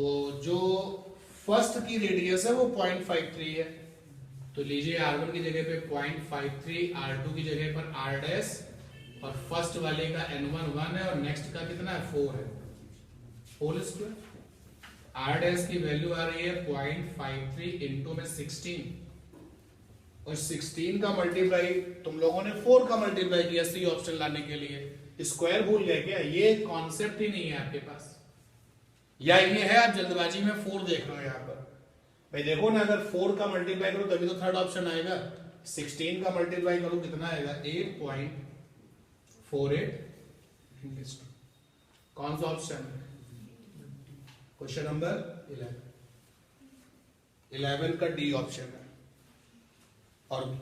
जो फर्स्ट की रेडियस है वो 0.53 है, तो लीजिए R1 की जगह पे 0.53, R2 की जगह पर R डैश, और फर्स्ट वाले का N1 1 है और नेक्स्ट का कितना है 4 है, होल स्क्वायर। R डैश की वैल्यू आ रही है 0.53 इंटू में 16, और 16 का मल्टीप्लाई तुम लोगों ने 4 का मल्टीप्लाई किया सी ऑप्शन लाने के लिए। स्क्वायर भूल गए क्या? ये कॉन्सेप्ट ही नहीं है आपके पास, या ये है आप जल्दबाजी में 4 देख रहे हो यहाँ पर। भाई देखो ना, अगर 4 का मल्टीप्लाई करो तभी तो थर्ड ऑप्शन आएगा। 16 का मल्टीप्लाई करो कितना आएगा? 8.48। कौन सा ऑप्शन? क्वेश्चन नंबर 11 का डी ऑप्शन है। और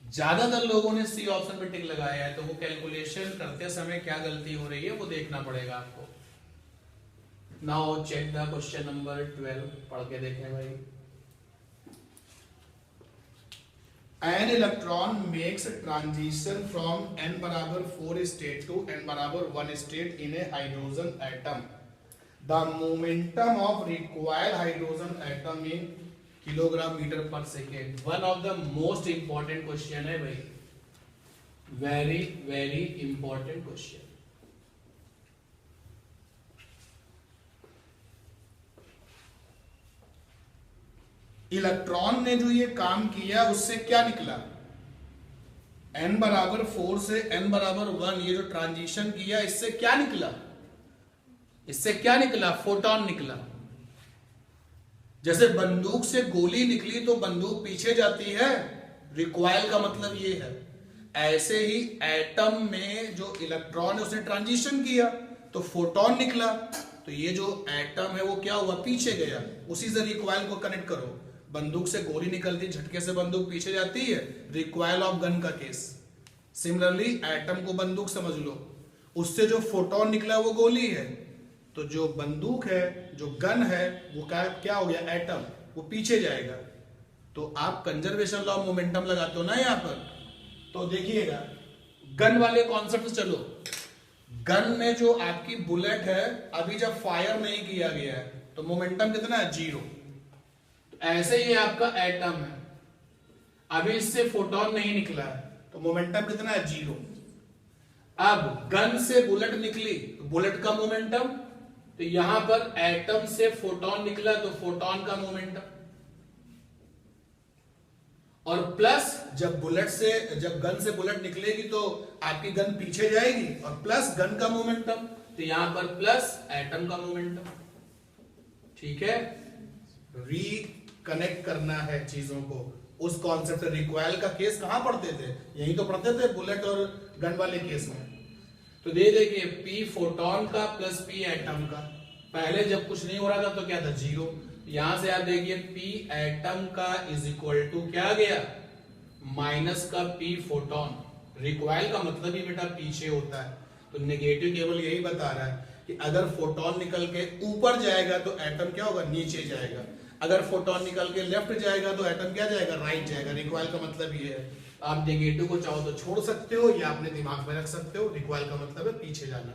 ज्यादातर लोगों ने सी ऑप्शन पे टिक लगाया है, तो वो कैलकुलेशन करते समय क्या गलती हो रही है वो देखना पड़ेगा आपको। Now check the question number 12, पढ़ के देखें भाई। An electron makes a transition from n बराबर 4 state to n बराबर 1 state in a hydrogen atom. The momentum of required hydrogen atom in kilogram metre per second. One of the most important question है भाई, very very important question. Electron ने जो ये काम किया उससे क्या निकला? n बराबर 4 से n बराबर 1 ये जो ट्रांजिशन किया इससे क्या निकला? इससे क्या निकला? फोटोन निकला। जैसे बंदूक से गोली निकली तो बंदूक पीछे जाती है, रिकॉइल का मतलब ये है। ऐसे ही एटम में जो इलेक्ट्रॉन है उसने ट्रांजिशन किया तो फोटोन निकला, तो ये जो एटम है वो क्या हुआ? पीछे गया। उसी से रिकॉइल को कनेक्ट करो। बंदूक से गोली निकलती, झटके से बंदूक पीछे जाती है, रिकॉइल ऑफ गन का केस। सिमिलरली एटम को बंदूक समझ लो, उससे जो फोटोन निकला वो गोली है, तो जो बंदूक है, जो गन है, वो क्या हो गया? एटम, वो पीछे जाएगा। तो आप कंजर्वेशन लॉ ऑफ मोमेंटम लगाते हो ना यहाँ पर, तो देखिएगा गन वाले कॉन्सेप्ट से चलो। गन में जो आपकी बुलेट है, अभी जब फायर नहीं किया गया है तो मोमेंटम कितना है? 0। तो ऐसे ही आपका एटम है, अभी इससे फोटोन नहीं निकला है तो मोमेंटम कितना है? 0। अब गन से बुलेट निकली तो बुलेट का मोमेंटम, तो यहां पर एटम से फोटोन निकला तो फोटोन का मोमेंटम, और प्लस जब गन से बुलेट निकलेगी तो आपकी गन पीछे जाएगी, और प्लस गन का मोमेंटम, तो यहां पर प्लस एटम का मोमेंटम। ठीक है, रिकनेक्ट करना है चीजों को। उस कॉन्सेप्ट रिकॉइल का केस कहां पढ़ते थे? यही तो पढ़ते थे बुलेट और गन वाले केस में। तो दे देखिए P फोटोन का प्लस P एटम का। पहले जब कुछ नहीं हो रहा था तो क्या था? 0। यहां से आप देखिए P एटम का इज इक्वल टू क्या गया? माइनस का P फोटोन। रिकॉइल का मतलब ही बेटा पीछे होता है, तो नेगेटिव केवल यही बता रहा है कि अगर फोटोन निकल के ऊपर जाएगा तो एटम क्या होगा? नीचे जाएगा। अगर फोटोन निकल के लेफ्ट जाएगा तो एटम क्या जाएगा? राइट जाएगा। रिकॉइल का मतलब ये है। आप नेगेटिव को चाहो तो छोड़ सकते हो या अपने दिमाग में रख सकते हो। रिकॉइल का मतलब है पीछे जाना।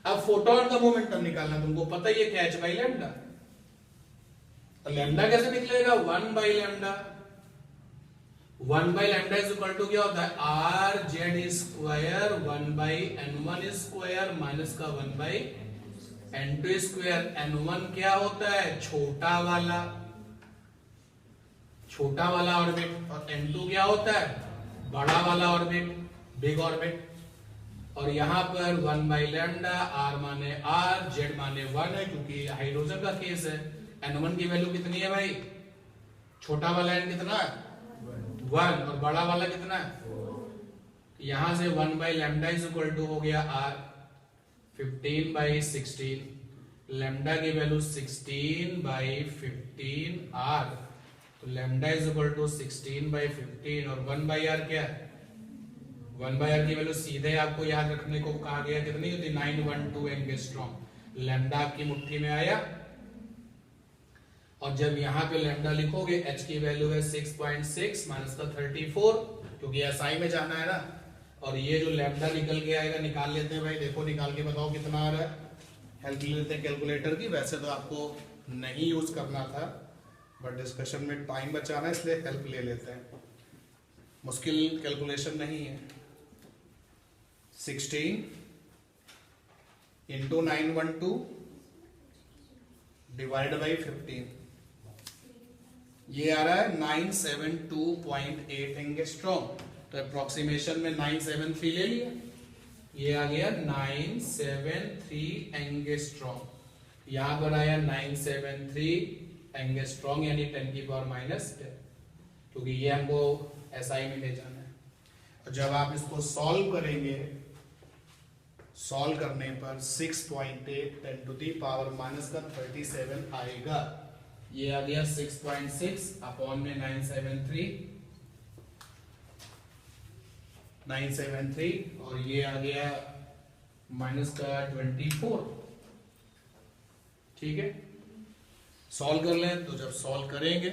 अब फोटोन का मोमेंटम निकालना, तुमको पता ही है क्या? h by lambda. लैम्डा कैसे निकलेगा? 1 by lambda. 1 by lambda is equal to क्या होता है R Z square 1 by n1 square minus का 1 बाई n2 स्क्वायर। n1 क्या होता है छोटा वाला ऑर्बिट और n2 क्या होता है बड़ा वाला ऑर्बिट बिग ऑर्बिट। और यहां पर 1 बाई लैम्डा आर माने आर जेड माने 1 है क्योंकि हाइड्रोजन का केस है। n1 की वैल्यू कितनी है भाई छोटा वाला n कितना है 1 और बड़ा वाला कितना है। यहां से 1 by lambda is equal to हो गया आर 15 बाई 16 लैम्डा की वैल्यू 16 बाई 15 आर तो lambda is equal to 16 by 15 और 1 बाई आर क्या है 1 बाई आर की वैल्यू सीधे आपको याद रखने को कहा गया कितनी होती 912 एंगस्ट्रॉम। लैम्डा आपकी मुट्ठी में आया और जब यहां पे लैम्डा लिखोगे h की वैल्यू है 6.6 माइनस का 34 क्योंकि एसआई में जाना है ना। और ये जो लैम्डा निकल के आएगा निकाल लेते हैं भाई देखो निकाल के बताओ कितना आ रहा है। हेल्प ले लेते हैं कैलकुलेटर की। वैसे तो आपको नहीं यूज करना था बट डिस्कशन में टाइम बचाना इसलिए हेल्प ले लेते हैं। मुश्किल कैलकुलेशन नहीं है। 16 इंटू 912 डिवाइड बाई 15 ये आ रहा है 972.8 एंगस्ट्रॉम। तो अप्रोक्सीमेशन में 973 ले लिया ये आ गया 973 एंगस्ट्रॉम। यहां पर आया 973 एंगस्ट्रॉम यानी 10 की पावर माइनस 10 क्योंकि ये हमको एसआई में ले जाना है। और जब आप इसको सॉल्व करेंगे सॉल्व करने पर 6.8 10 टू दी पावर माइनस का 37 आएगा। ये आ गया 6.6 अपॉन में 973 और ये आ गया माइनस का 24। ठीक है सॉल्व कर लें। तो जब सॉल्व करेंगे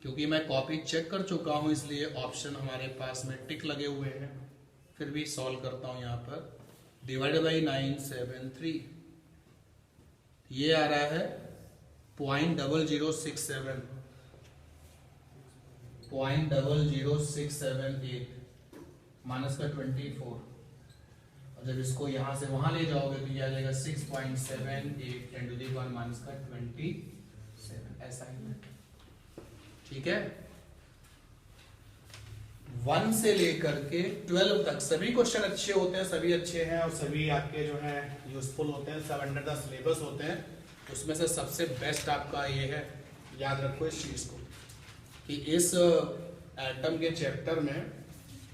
क्योंकि मैं कॉपी चेक कर चुका हूं इसलिए ऑप्शन हमारे पास में टिक लगे हुए हैं फिर भी सॉल्व करता हूं। यहां पर डिवाइड बाई 973 ये आ रहा है 0.067 माइनस का 24 और जब इसको यहां से वहां ले जाओगे तो ये आ जाएगा 6.78 10 टू दी पावर माइनस का 27 असाइनमेंट। ठीक है 1 से लेकर के 12 तक सभी क्वेश्चन अच्छे होते हैं सभी अच्छे हैं और सभी आपके जो है यूजफुल होते हैं सब अंडर द सिलेबस होते हैं। उसमें से सबसे बेस्ट आपका ये है याद रखो इस चीज को कि इस एटम के चैप्टर में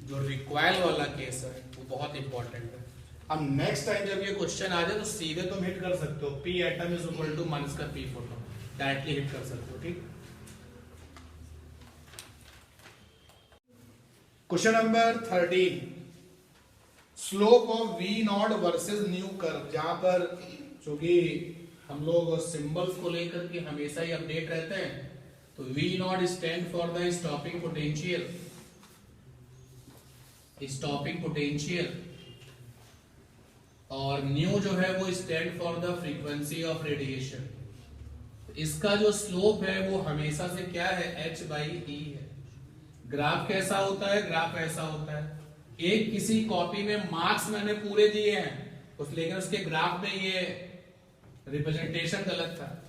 जो रिक्वायल वाला केस है वो बहुत इंपॉर्टेंट है। अब नेक्स्ट टाइम जब ये क्वेश्चन आ जाए तो सीधे तुम हिट कर सकते हो P atom is equal to minus का पी फोटो डायरेक्टली हिट कर सकते हो। ठीक question number 13 slope of V naught versus nu curve. जहां पर चूंकि हम लोग सिंबल्स को लेकर के हमेशा ही अपडेट रहते हैं तो V naught stand for the stopping potential और न्यू जो है वो stand for the frequency of radiation. इसका जो स्लोप है वो हमेशा से क्या है h बाई ई है। ग्राफ कैसा होता है ग्राफ ऐसा होता है। एक किसी कॉपी में मार्क्स मैंने पूरे दिए हैं लेकिन उसके ग्राफ में ये रिप्रेजेंटेशन गलत था।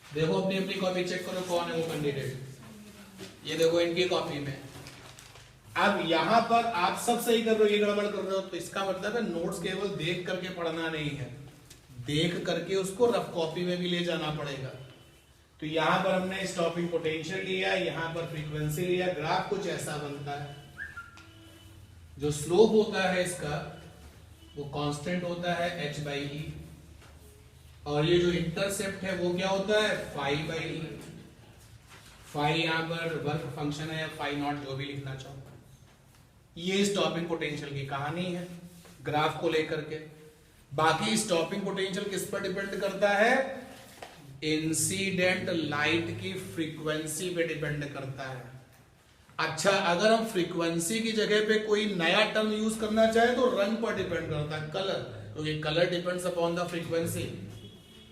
देखो अपनी अपनी कॉपी चेक करो कौन है वो कैंडिडेट। ये देखो इनकी कॉपी में। अब यहां पर आप सब सही कर रहे हो ये गड़बड़ कर रहे हो तो इसका मतलब है नोट्स केवल देख करके पढ़ना नहीं है देख करके उसको रफ कॉपी में भी ले जाना पड़ेगा। तो यहां पर हमने स्टॉपिंग पोटेंशियल लिया यहां पर फ्रीक्वेंसी लिया ग्राफ कुछ ऐसा बनता है। जो स्लोप होता है इसका वो कांस्टेंट होता है h बाई ई और ये जो इंटरसेप्ट है वो क्या होता है फाई बाई ई। फाई यहां पर वर्क फंक्शन है या फाई नॉट जो भी लिखना चाहो। ये स्टॉपिंग पोटेंशियल की कहानी है ग्राफ को लेकर के। बाकी स्टॉपिंग पोटेंशियल किस पर डिपेंड करता है इंसिडेंट लाइट की फ्रीक्वेंसी पे डिपेंड करता है। अच्छा अगर हम फ्रीक्वेंसी की जगह पे कोई नया टर्म यूज करना चाहे तो रंग पर डिपेंड करता है कलर क्योंकि colour depends upon the frequency.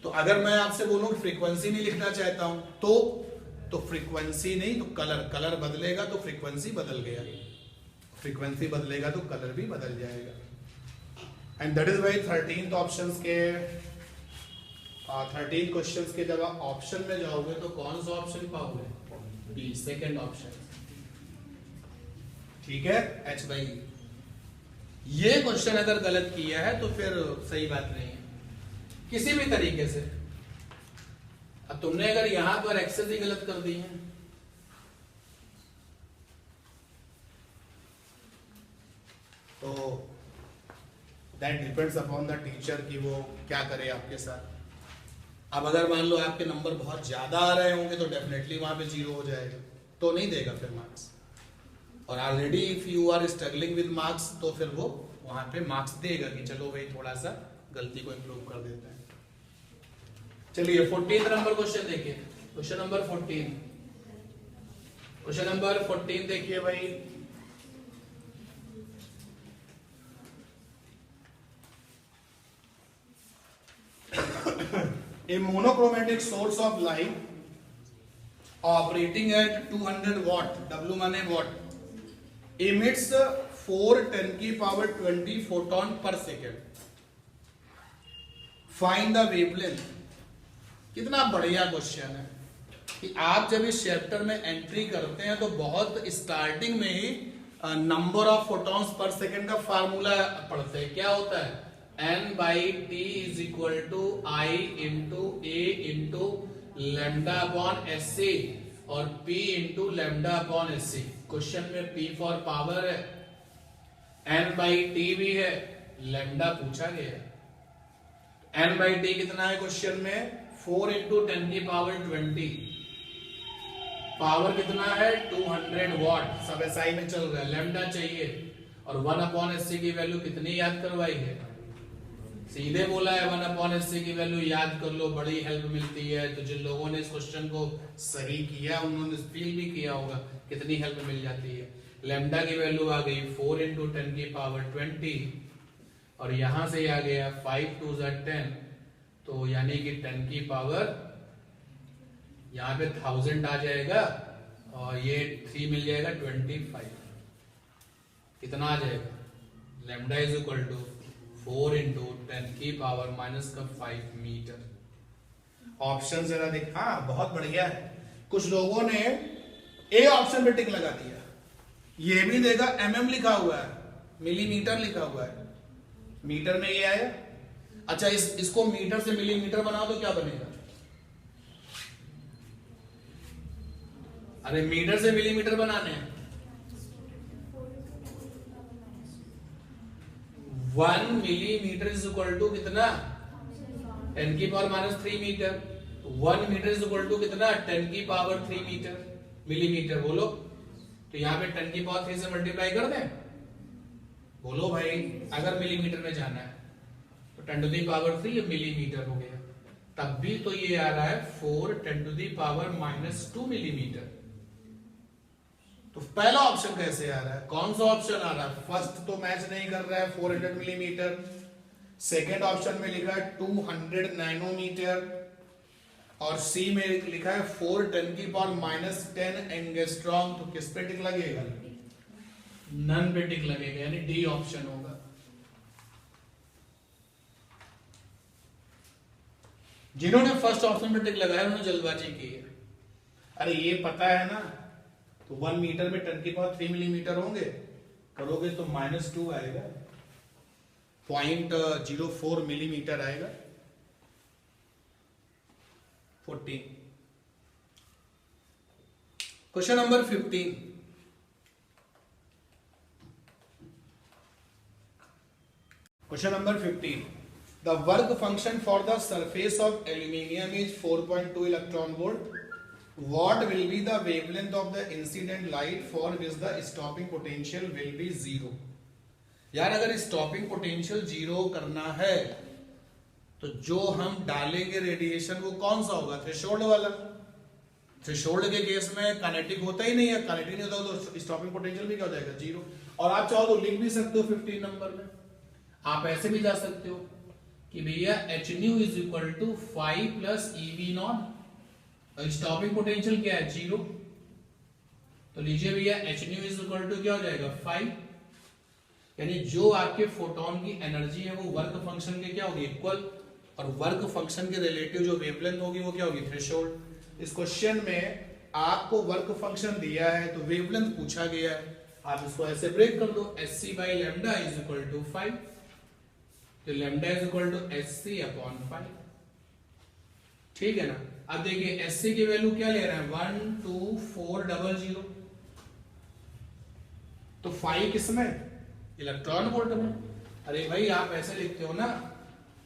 तो अगर मैं आपसे बोलूं कि फ्रीक्वेंसी नहीं लिखना चाहता हूं तो फ्रीक्वेंसी नहीं तो कलर, कलर बदलेगा तो फ्रीक्वेंसी बदल गया, फ्रीक्वेंसी बदलेगा तो कलर भी बदल जाएगा। And that is why 13th options के 13 क्वेश्चंस के जब आप ऑप्शन में जाओगे तो कौन सा ऑप्शन पाओगे? B, second option. ठीक है, एच बाई। ये क्वेश्चन अगर गलत किया है तो फिर सही बात नहीं है किसी भी तरीके से। अब तुमने अगर यहां पर एक्सेस ही गलत कर दी है तो that depends upon the teacher कि वो क्या करे आपके साथ। अब अगर मान लो आपके नंबर बहुत ज्यादा आ रहे होंगे तो डेफिनेटली वहां पे 0 हो जाएगा, तो नहीं देगा फिर मार्क्स। और already if you are struggling with marks तो फिर वो वहां पे मार्क्स देगा कि चलो भाई थोड़ा सा गलती को इंप्रूव कर देता है। चलिए 14th नंबर क्वेश्चन देखिए, क्वेश्चन नंबर 14। क्वेश्चन नंबर 14 देखिए भाई। A monochromatic source of light operating at 200 watt, W माने watt, emits 4 10 की power 20 photon per second. Find the wavelength. कितना बढ़िया क्वेश्चन है कि आप जब इस चैप्टर में एंट्री करते हैं तो बहुत स्टार्टिंग में ही number of photons per second का फार्मूला पढ़ते हैं। क्या होता है? n by t is equal to I into a into lambda upon sc और p into lambda upon sc। Question में p फॉर पावर है, n by t भी है, lambda पूछा गया है। n by t कितना है क्वेश्चन में? 4 into 10 की पावर 20। पावर कितना है? 200 वॉट। सब एसआई में चल रहा है, लैम्डा चाहिए। और 1 अपॉन एससी की वैल्यू कितनी याद करवाई है? सीधे बोला है 1 अपॉन एससी की वैल्यू याद कर लो, बड़ी हेल्प मिलती है। तो जिन लोगों ने इस क्वेश्चन को सही किया उन्होंने फील भी किया होगा कितनी हेल्प मिल जाती है। लैम्डा की वैल्यू आ गई 4 into 10 की पावर 20 और यहां से आ गया 5 2 10, तो यानी कि 10 की पावर यहां पे 1000 आ जाएगा और ये 3 मिल जाएगा 25। कितना आ जाएगा? Lambda is equal to 4 into 10 की पावर माइनस का 5 मीटर। ऑप्शन जरा देख। हाँ बहुत बढ़िया है। कुछ लोगों ने ए ऑप्शन पे टिक लगा दिया। ये भी देखा mm लिखा हुआ है, मिलीमीटर लिखा हुआ है, मीटर में ये आया। अच्छा इसको मीटर से मिलीमीटर बनाओ तो क्या बनेगा? अरे मीटर से मिलीमीटर बनाने हैं। 1 मिलीमीटर इज इक्वल टू कितना? 10 की power minus 3 metre. 1 metre is equal to कितना? 10 की पावर 3 मीटर मिलीमीटर। बोलो तो यहां पे 10 की पावर 3 से मल्टीप्लाई कर दें। बोलो भाई अगर मिलीमीटर में जाना है तो 10 टू दी पावर 3 मिलीमीटर हो गया। तब भी तो ये आ रहा है 4 10 to the power minus 2 millimetre. तो पहला ऑप्शन कैसे आ रहा है? कौन सा ऑप्शन आ रहा है? फर्स्ट तो मैच नहीं कर रहा है 400 मिलीमीटर। सेकेंड ऑप्शन में लिखा है 200 नैनोमीटर और सी में लिखा है 4 10 की पावर माइनस 10 एंगस्ट्रॉम। तो किस पे टिक लगेगा? नन पे टिक लगेगा, यानी डी ऑप्शन होगा। जिन्होंने फर्स्ट ऑप्शन पे टिक लगाया उन्होंने जल्दबाजी की है। अरे ये पता है ना, तो 1 मीटर में 10 की पावर 3 मिलीमीटर होंगे, करोगे तो -2 आएगा, 0.04 मिलीमीटर आएगा। 14 question number 15। Question number 15। The work function for the surface of aluminium is 4.2 electron volt. What will be the wavelength of the incident light for which the stopping potential will be 0? यार अगर stopping potential 0 करना है तो जो हम डालेंगे radiation वो कौन सा होगा? थ्रेशोल्ड वाला। थ्रेशोल्ड के केस में काइनेटिक होता ही नहीं है, काइनेटिक नहीं होता तो स्टॉपिंग पोटेंशियल भी क्या हो जाएगा? 0। और आप चाहो तो लिख भी सकते हो 15 नंबर में। आप ऐसे भी जा सकते हो कि भैया h nu is equal to 5 plus eV naught. और स्टॉपिंग पोटेंशियल क्या है, 0। तो लीजिए भैया h nu is equal to क्या हो जाएगा, 5। यानी जो आपके फोटोन की एनर्जी है वो वर्क फंक्शन के क्या होगी, इक्वल, और वर्क फंक्शन के रिलेटिव जो वेवलेंथ होगी वो क्या होगी, थ्रेशोल्ड। इस क्वेश्चन में आपको वर्क फंक्शन दिया है तो वेवलेंथ पूछा गया है, आप इसको ऐसे ब्रेक कर दो, SC by lambda is equal to 5, तो lambda is equal to SC upon 5, ठीक है ना। अब देखिए एससी की वैल्यू क्या ले रहे हैं, 12400, तो 5 किसमें, इलेक्ट्रॉन वोल्ट में। अरे भाई आप ऐसे लिखते हो ना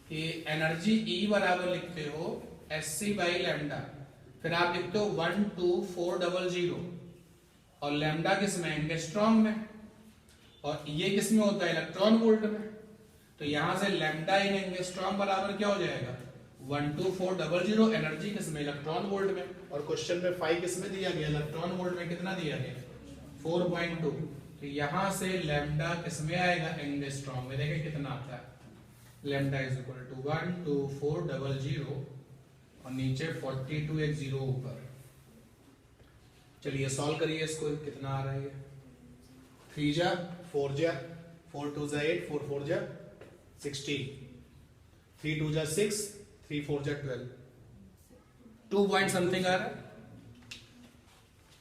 कि एनर्जी ई बराबर लिखते हो एससी बाई लैम्डा, फिर आप लिखते हो 12400, और लैम्डा किसमें, एंगस्ट्रॉम में, और ये किसमें होता है, इलेक्ट्रॉन वोल्ट में। तो यहां से लैम्डा इन एंगस्ट्रॉम बराबर क्या हो जाएगा, 12400, एनर्जी किसमें, इलेक्ट्रॉन वोल्ट में, और क्वेश्चन में 5 किसमें दिया गया, इलेक्ट्रॉन वोल्ट में। कितना दिया गया, 4.2। तो यहां से लैम्डा किसमें आएगा, एंगस्ट्रॉम में। देखिए कितना आता है, लैम्डा इज इक्वल टू 12400 और नीचे 4210 ऊपर। चलिए सॉल्व करिए इसको, कितना आ रहा है, 3 जा 4 जा 4 2 जा 8 4 4 जा 16, 3 2 जा 6 3 4 जा 12, 2 पॉइंट समथिंग आ रहा है,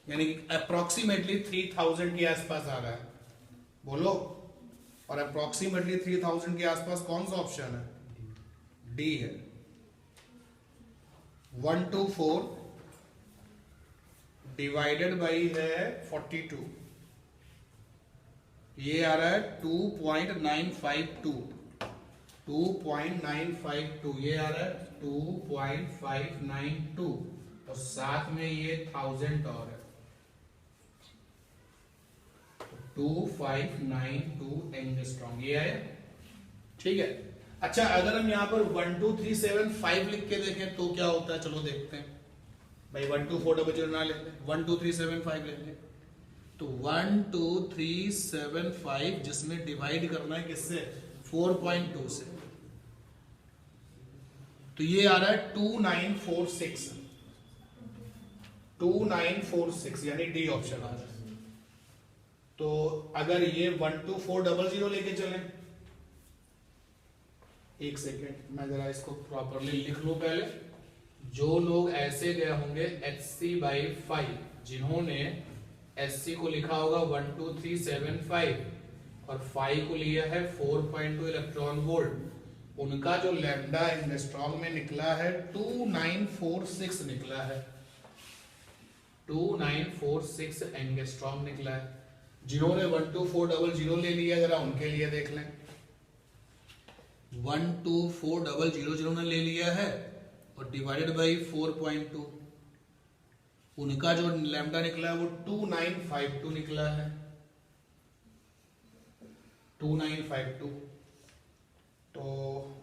यानी अप्रोक्सीमेटली 3000 के आसपास आ रहा है, बोलो। और अप्रोक्सीमेटली 3000 के आसपास कौन सा ऑप्शन है, डी है। 124 डिवाइडेड बाई है 42, ये आ रहा है 2.952, 2.952, ये आ रहा है 2.592, और साथ में ये 1000 और है, 2592 एंगस्ट्रॉम, ये आया, ठीक है। अच्छा अगर हम यहाँ पर 12375 लिख के देखें तो क्या होता है, चलो देखते हैं भाई। 12400 ना लेते, 12375 लेते, तो 12375 जिसमें डिवाइड करना है किससे, 4.2 से, तो ये आ रहा है 2946, 2946, यानी डी ऑप्शन आ रहा है। तो अगर ये 12400 लेके चलें, एक सेकेंड मैं जरा इसको प्रॉपरली लिख लूं पहले। जो लोग ऐसे गए होंगे HC/5, जिन्होंने SC को लिखा होगा 12375 और 5 को लिया है 4.2 इलेक्ट्रॉन वोल्ट, उनका जो लैम्डा एंगस्ट्रॉम में निकला है 2946 निकला है, 2946 एंगस्ट्रॉम निकला है। जिन्होंने 12400 ले लिया जरा उनके लिए देख लें, 12400 जिन्होंने ले लिया है और डिवाइडेड बाई 4.2, उनका जो लैम्डा निकला है वो 2952 निकला है, 2952। तो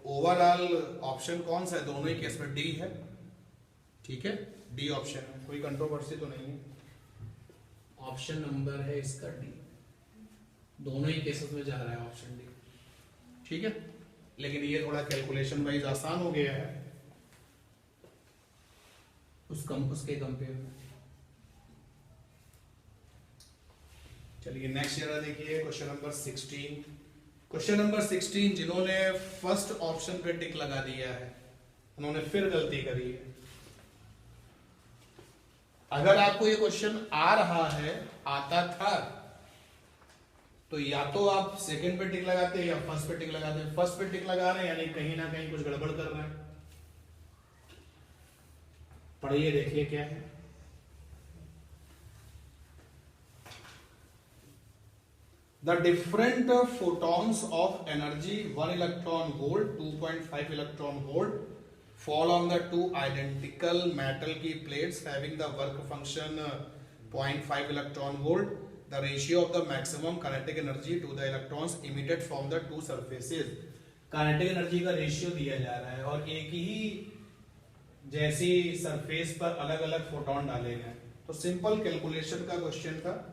ओवरऑल ऑप्शन कौन सा है, दोनों ही केस में डी है, ठीक है, डी ऑप्शन है, कोई कंट्रोवर्सी तो नहीं है, ऑप्शन नंबर है इसका डी, दोनों ही केसेस में जा रहा है ऑप्शन डी, ठीक है। लेकिन ये थोड़ा कैलकुलेशन वाइज आसान हो गया है उसके कंपेयर में। चलिए नेक्स्ट जरा देखिए क्वेश्चन नंबर 16। क्वेश्चन नंबर 16 जिन्होंने फर्स्ट ऑप्शन पे टिक लगा दिया है उन्होंने फिर गलती करी है। अगर आपको ये क्वेश्चन आ रहा है, आता था, तो या तो आप सेकंड पे टिक लगाते हैं या फर्स्ट पे टिक लगाते हैं। फर्स्ट पे टिक लगा रहे हैं यानी कहीं ना कहीं कुछ गड़बड़ कर रहे हैं। पढ़िए देखिए क्या है। The different photons of energy 1 electron volt 2.5 electron volt fall on the two identical metal की plates having the work function 0.5 electron volt. The ratio of the maximum kinetic energy to the electrons emitted from the two surfaces. kinetic energy का ratio दिया जा रहा है और एक ही जैसी surface पर अलग अलग फोटोन डाले गए। तो सिंपल कैलकुलेशन का क्वेश्चन था।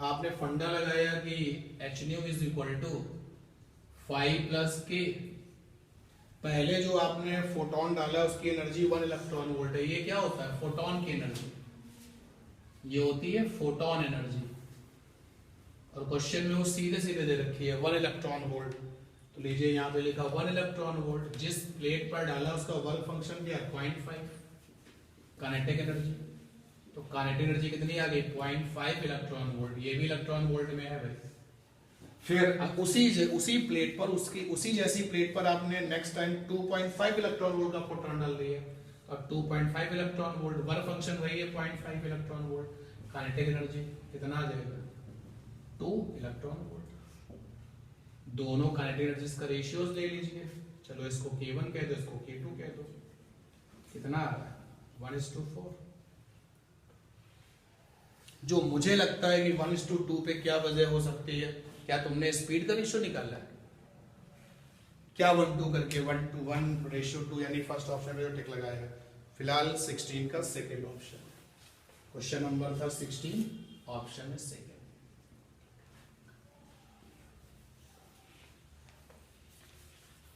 आपने फंडा लगाया कि h nu is equal to 5 plus के पहले जो आपने फोटोन डाला उसकी एनर्जी 1 इलेक्ट्रॉन वोल्ट है। ये क्या होता है? फोटोन की एनर्जी, ये होती है फोटोन एनर्जी। और क्वेश्चन में वो सीधे सीधे दे रखी है 1 इलेक्ट्रॉन वोल्ट। तो लीजिए यहाँ पे लिखा 1 इलेक्ट्रॉन वोल्ट, जिस प्लेट पर डाला उसका वर्क फंक्शन क्या है? 0.5 काइनेटिक एनर्जी। तो काइनेटिक एनर्जी कितनी आ गई? 0.5 इलेक्ट्रॉन वोल्ट। ये भी इलेक्ट्रॉन वोल्ट में है भाई। फिर उसी प्लेट पर, उसी जैसी प्लेट पर आपने नेक्स्ट टाइम 2.5 इलेक्ट्रॉन वोल्ट का फोटोन डाल दिया। और 2.5 इलेक्ट्रॉन वोल्ट, वर्क फंक्शन वही है 0.5 इलेक्ट्रॉन वोल्ट। काइनेटिक एनर्जी कितना आ जाएगा? 2 इलेक्ट्रॉन वोल्ट। दोनों काइनेटिक एनर्जीज का रेशियोज ले लीजिए। चलो इसको K1 कह दो, इसको K2 कह दो। कितना आ रहा है? 1:4। जो मुझे लगता है कि 1:2 पे क्या वजह हो सकती है? क्या तुमने स्पीड का रेशियो निकाला है क्या? 1:2 करके 1:1 रेशियो 2, यानी फर्स्ट ऑप्शन में जो टिक लगाया है। फिलहाल 16 का सेकेंड ऑप्शन, क्वेश्चन नंबर था 16, ऑप्शन में सेकेंड।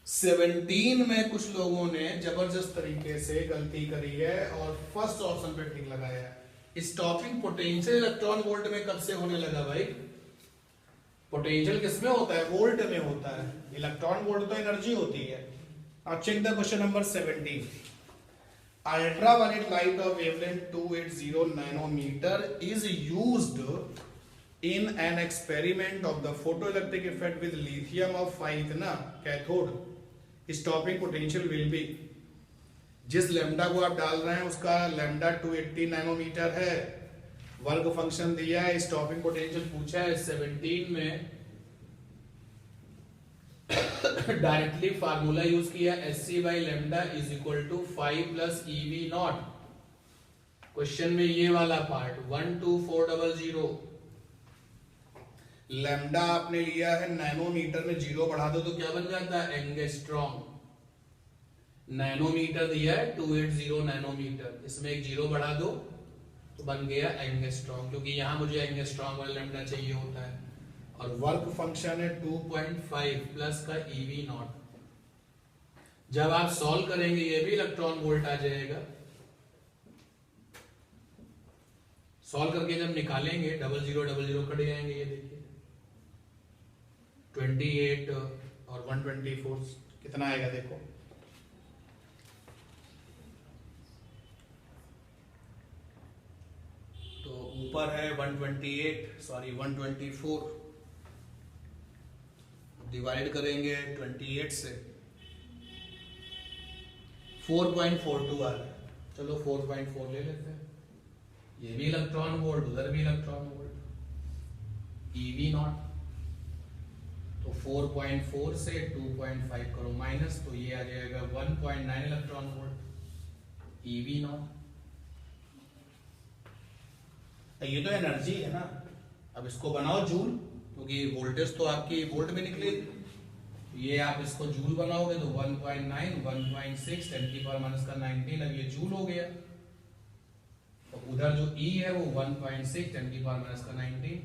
17 में कुछ लोगों ने जबरदस्त तरीके से गलती करी है और फर्स्ट ऑप्शन पे टिक लगाया है। स्टॉपिंग पोटेंशियल इलेक्ट्रॉन वोल्ट में कब से होने लगा भाई? पोटेंशियल किसमें होता है? वोल्ट में होता है। इलेक्ट्रॉन वोल्ट तो एनर्जी होती है। अब check the question number 17। Ultraviolet light of wavelength 280 nanometre is used in an experiment of the photoelectric effect with lithium of 5 ना cathode. Stopping potential will be, जिस लैम्डा को आप डाल रहे हैं उसका लैम्डा 280 नैनोमीटर है। वर्क फंक्शन दिया है, स्टॉपिंग पोटेंशियल पूछा है। 17 में डायरेक्टली फार्मूला यूज किया, SC by lambda is equal to 5 plus EV not. Question में ये वाला पार्ट 12400, लैम्डा आपने लिया है नैनोमीटर में, 0 बढ़ा दो तो क्या बन जाता है? एंगस्ट्रॉम। नैनोमीटर दिया है 280 नैनोमीटर, इसमें एक 0 बढ़ा दो तो बन गया एंगस्ट्रॉम, क्योंकि यहां मुझे एंगस्ट्रॉम वाला लैम्डा चाहिए होता है। और वर्क फंक्शन है 2.5 प्लस का EV नॉट। जब आप सॉल्व करेंगे ये भी इलेक्ट्रॉन वोल्ट आ जाएगा। सॉल्व करके जब निकालेंगे 0000 कट जाएंगे। ये देखिए 28 और 124 कितना आएगा देखो। तो ऊपर है 124, डिवाइड करेंगे 28 से, 4.42 आ रहा है। चलो 4.4 ले लेते हैं। ये भी इलेक्ट्रॉन वोल्ट, उधर भी इलेक्ट्रॉन वोल्ट, EV नॉट। तो 4.4 से 2.5 करो माइनस, तो ये आ जाएगा 1.9 इलेक्ट्रॉन वोल्ट EV नॉट। ये तो एनर्जी है ना। अब इसको बनाओ जूल, क्योंकि वोल्टेज तो आपकी वोल्ट में निकलेगी। ये आप इसको जूल बनाओगे तो 1.9, 1.6 10 की पावर माइनस का 19, अब ये जूल हो गया। तो उधर जो E है वो 1.6 10 की पावर माइनस का 19।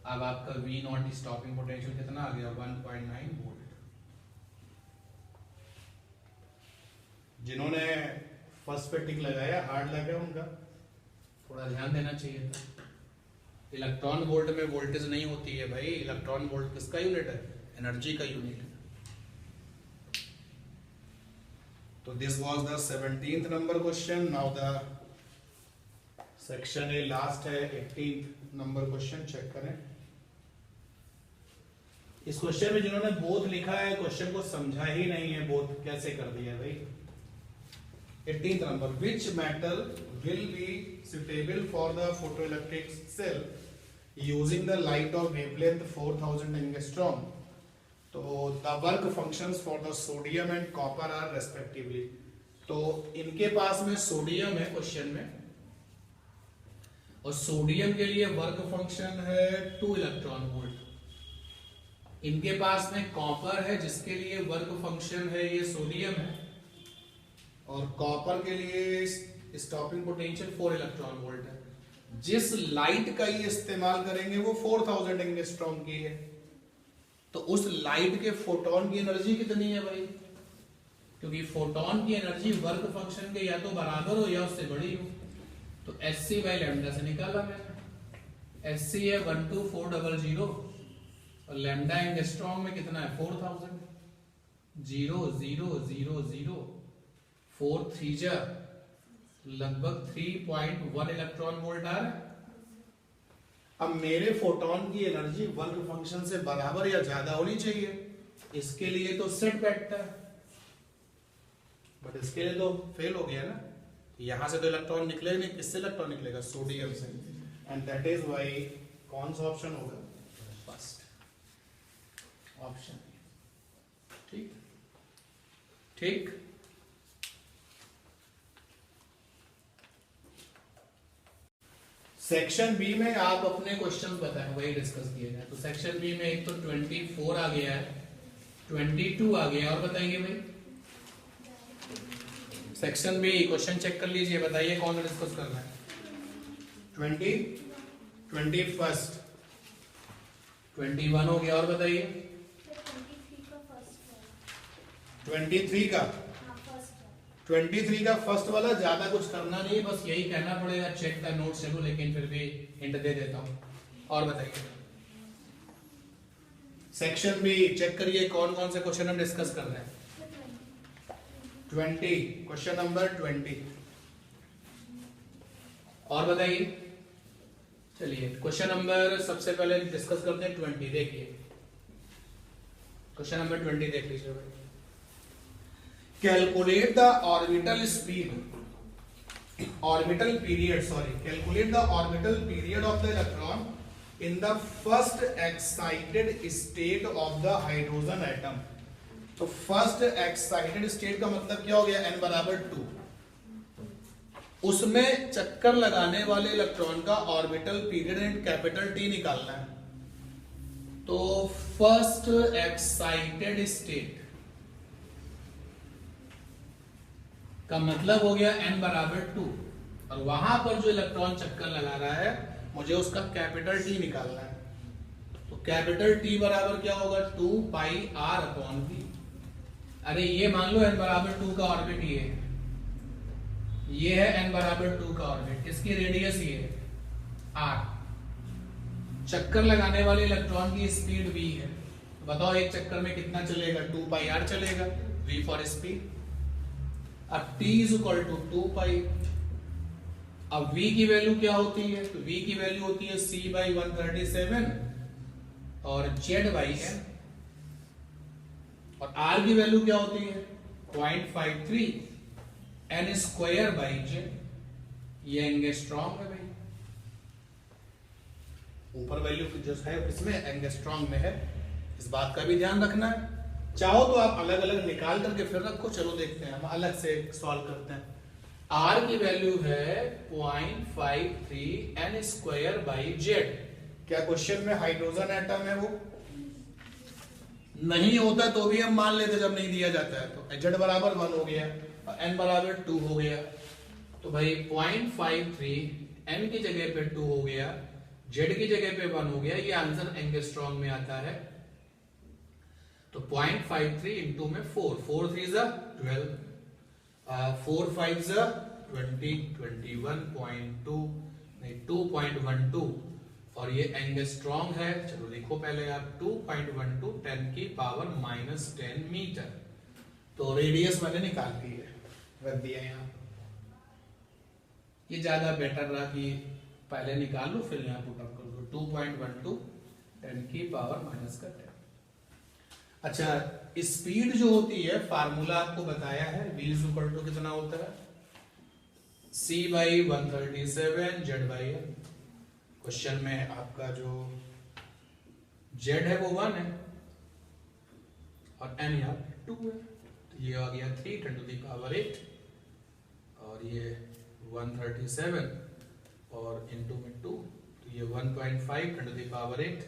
अब आपका V नॉट स्टॉपिंग पोटेंशियल कितना आ गया? 1.9 वोल्ट। जिन्होंने फर्स्ट पे टिक लगाया हार्ड लगा उनका थोड़ा ध्यान देना चाहिए था। इलेक्ट्रॉन वोल्ट में वोल्टेज नहीं होती है भाई। इलेक्ट्रॉन वोल्ट किसका यूनिट है? एनर्जी का यूनिट है। तो this was the 17th number question. Now the section A last है 18th नंबर क्वेश्चन। चेक करें इस क्वेश्चन में जिन्होंने बोथ लिखा है क्वेश्चन को समझा ही नहीं है। बोथ कैसे कर दिया भाई? 18th number, which metal will be suitable for the photoelectric cell using the light of wavelength 4000 angstrom? तो the work functions for the sodium and copper are respectively। तो इनके पास में सोडियम है क्वेश्चन में, और सोडियम के लिए वर्क फंक्शन है 2 इलेक्ट्रॉन वोल्ट। इनके पास में कॉपर है जिसके लिए वर्क फंक्शन है ये सोडियम है, और कॉपर के लिए स्टॉपिंग पोटेंशियल 4 इलेक्ट्रॉन वोल्ट है। जिस लाइट का ये इस्तेमाल करेंगे वो 4000 एंगस्ट्रॉम की है। तो उस लाइट के फोटोन की एनर्जी कितनी है भाई? क्योंकि फोटोन की एनर्जी वर्क फंक्शन के या तो बराबर हो या उससे बड़ी हो। तो Sc बाई लैम्डा से निकाला मैंने। Sc है 12400 और लैम्डा एंगस्ट्रॉम में कितना है 4000। 0 0 0 0 4 3 जा लगभग 3.1 इलेक्ट्रॉन वोल्ट आ रहा है। अब मेरे फोटोन की एनर्जी वर्क फंक्शन से बराबर या ज्यादा होनी चाहिए, इसके लिए तो सेट बैठता है, बट इसके लिए तो फेल हो गया ना। यहां से तो इलेक्ट्रॉन निकलेगा नहीं, किससे इलेक्ट्रॉन निकलेगा सोडियम से, एंड दैट इज व्हाई कौन सा ऑप्शन होगा फर्स्ट ऑप्शन। ठीक ठीक। सेक्शन बी में आप अपने क्वेश्चंस बताएं, वही डिस्कस किए जाए। तो सेक्शन बी में एक तो 24 आ गया है, 22 आ गया, और बताइए भाई सेक्शन बी क्वेश्चन चेक कर लीजिए, बताइए कौन सा डिस्कस करना है। 21 21 हो गया, और बताइए 23 का 23 का फर्स्ट वाला। ज्यादा कुछ करना नहीं, बस यही कहना पड़ेगा चेक द नोट्स चलो, लेकिन फिर भी हिंट दे देता हूं। और बताइए सेक्शन बी चेक करिए कौन कौन से क्वेश्चन हम डिस्कस कर रहे हैं। 20 क्वेश्चन नंबर 20, और बताइए। चलिए क्वेश्चन नंबर सबसे पहले डिस्कस करते हैं 20। देखिए क्वेश्चन नंबर 20 देख लीजिए भाई। Calculate the orbital period of the electron in the first excited state of the hydrogen atom। तो फर्स्ट एक्साइटेड स्टेट का मतलब क्या हो गया, n बराबर 2। उसमें चक्कर लगाने वाले इलेक्ट्रॉन का ऑर्बिटल पीरियड कैपिटल T निकालना है। तो फर्स्ट एक्साइटेड स्टेट का मतलब हो गया n बराबर 2, और वहां पर जो इलेक्ट्रॉन चक्कर लगा रहा है मुझे उसका कैपिटल T निकालना है। तो कैपिटल T बराबर क्या होगा 2 पाई r अपॉन v। अरे ये मान लो n बराबर 2 का ऑर्बिट ये है n बराबर 2 का ऑर्बिट, इसकी रेडियस ये है r, चक्कर लगाने वाले इलेक्ट्रॉन की स्पीड v है। तो बताओ एक चक्कर में कितना चलेगा, 2 पाई r चलेगा, v फॉर स्पीड। अब t इज इक्वल टू 2 पाई। अब v की वैल्यू क्या होती है, तो v की वैल्यू होती है c बाई 137 और z बाई n, और r की वैल्यू क्या होती है 0.53 n स्क्वायर बाई z। ये एंगस्ट्रॉम है भाई, ऊपर वैल्यू जो है इसमें एंगस्ट्रॉम में है, इस बात का भी ध्यान रखना है। चाहो तो आप अलग अलग निकाल करके फिर रखो, चलो देखते हैं हम अलग से सॉल्व करते हैं। r की वैल्यू है 0.53 n स्क्वायर बाई z। क्या क्वेश्चन में हाइड्रोजन एटम है, वो नहीं होता तो भी हम मान लेते जब नहीं दिया जाता है। तो z बराबर 1 हो गया और n बराबर 2 हो गया। तो भाई 0.53 n की जगह पे 2 हो गया, z की जगह पे 1 हो गया, ये आंसर एंगस्ट्रॉम में आता है। तो 0.53 इंटू में 4 4 3 जा 12, 4 5 जा 20, 21.2 नहीं 2.12, और ये एंगस्ट्रॉम है। चलो लिखो पहले आप 2.12 10 की पावर -10 मीटर। तो रेडियस मैंने निकाल दी है, रख दिया यहाँ। ये ज्यादा बेटर रहा कि पहले निकाल लो फिर यहाँ पुट अप कर दो। 2.12 10 की पावर -10। अच्छा स्पीड जो होती है फार्मूला आपको बताया है, v इज इक्वल टू कितना होता है c by 137 z by n। Question में आपका जो z है वो 1 है और n यहाँ 2 है, तो ये आ गया 3 10 टू द पावर 8, और ये 137 और इनटू में 2, तो ये 1.5 10 टू द पावर 8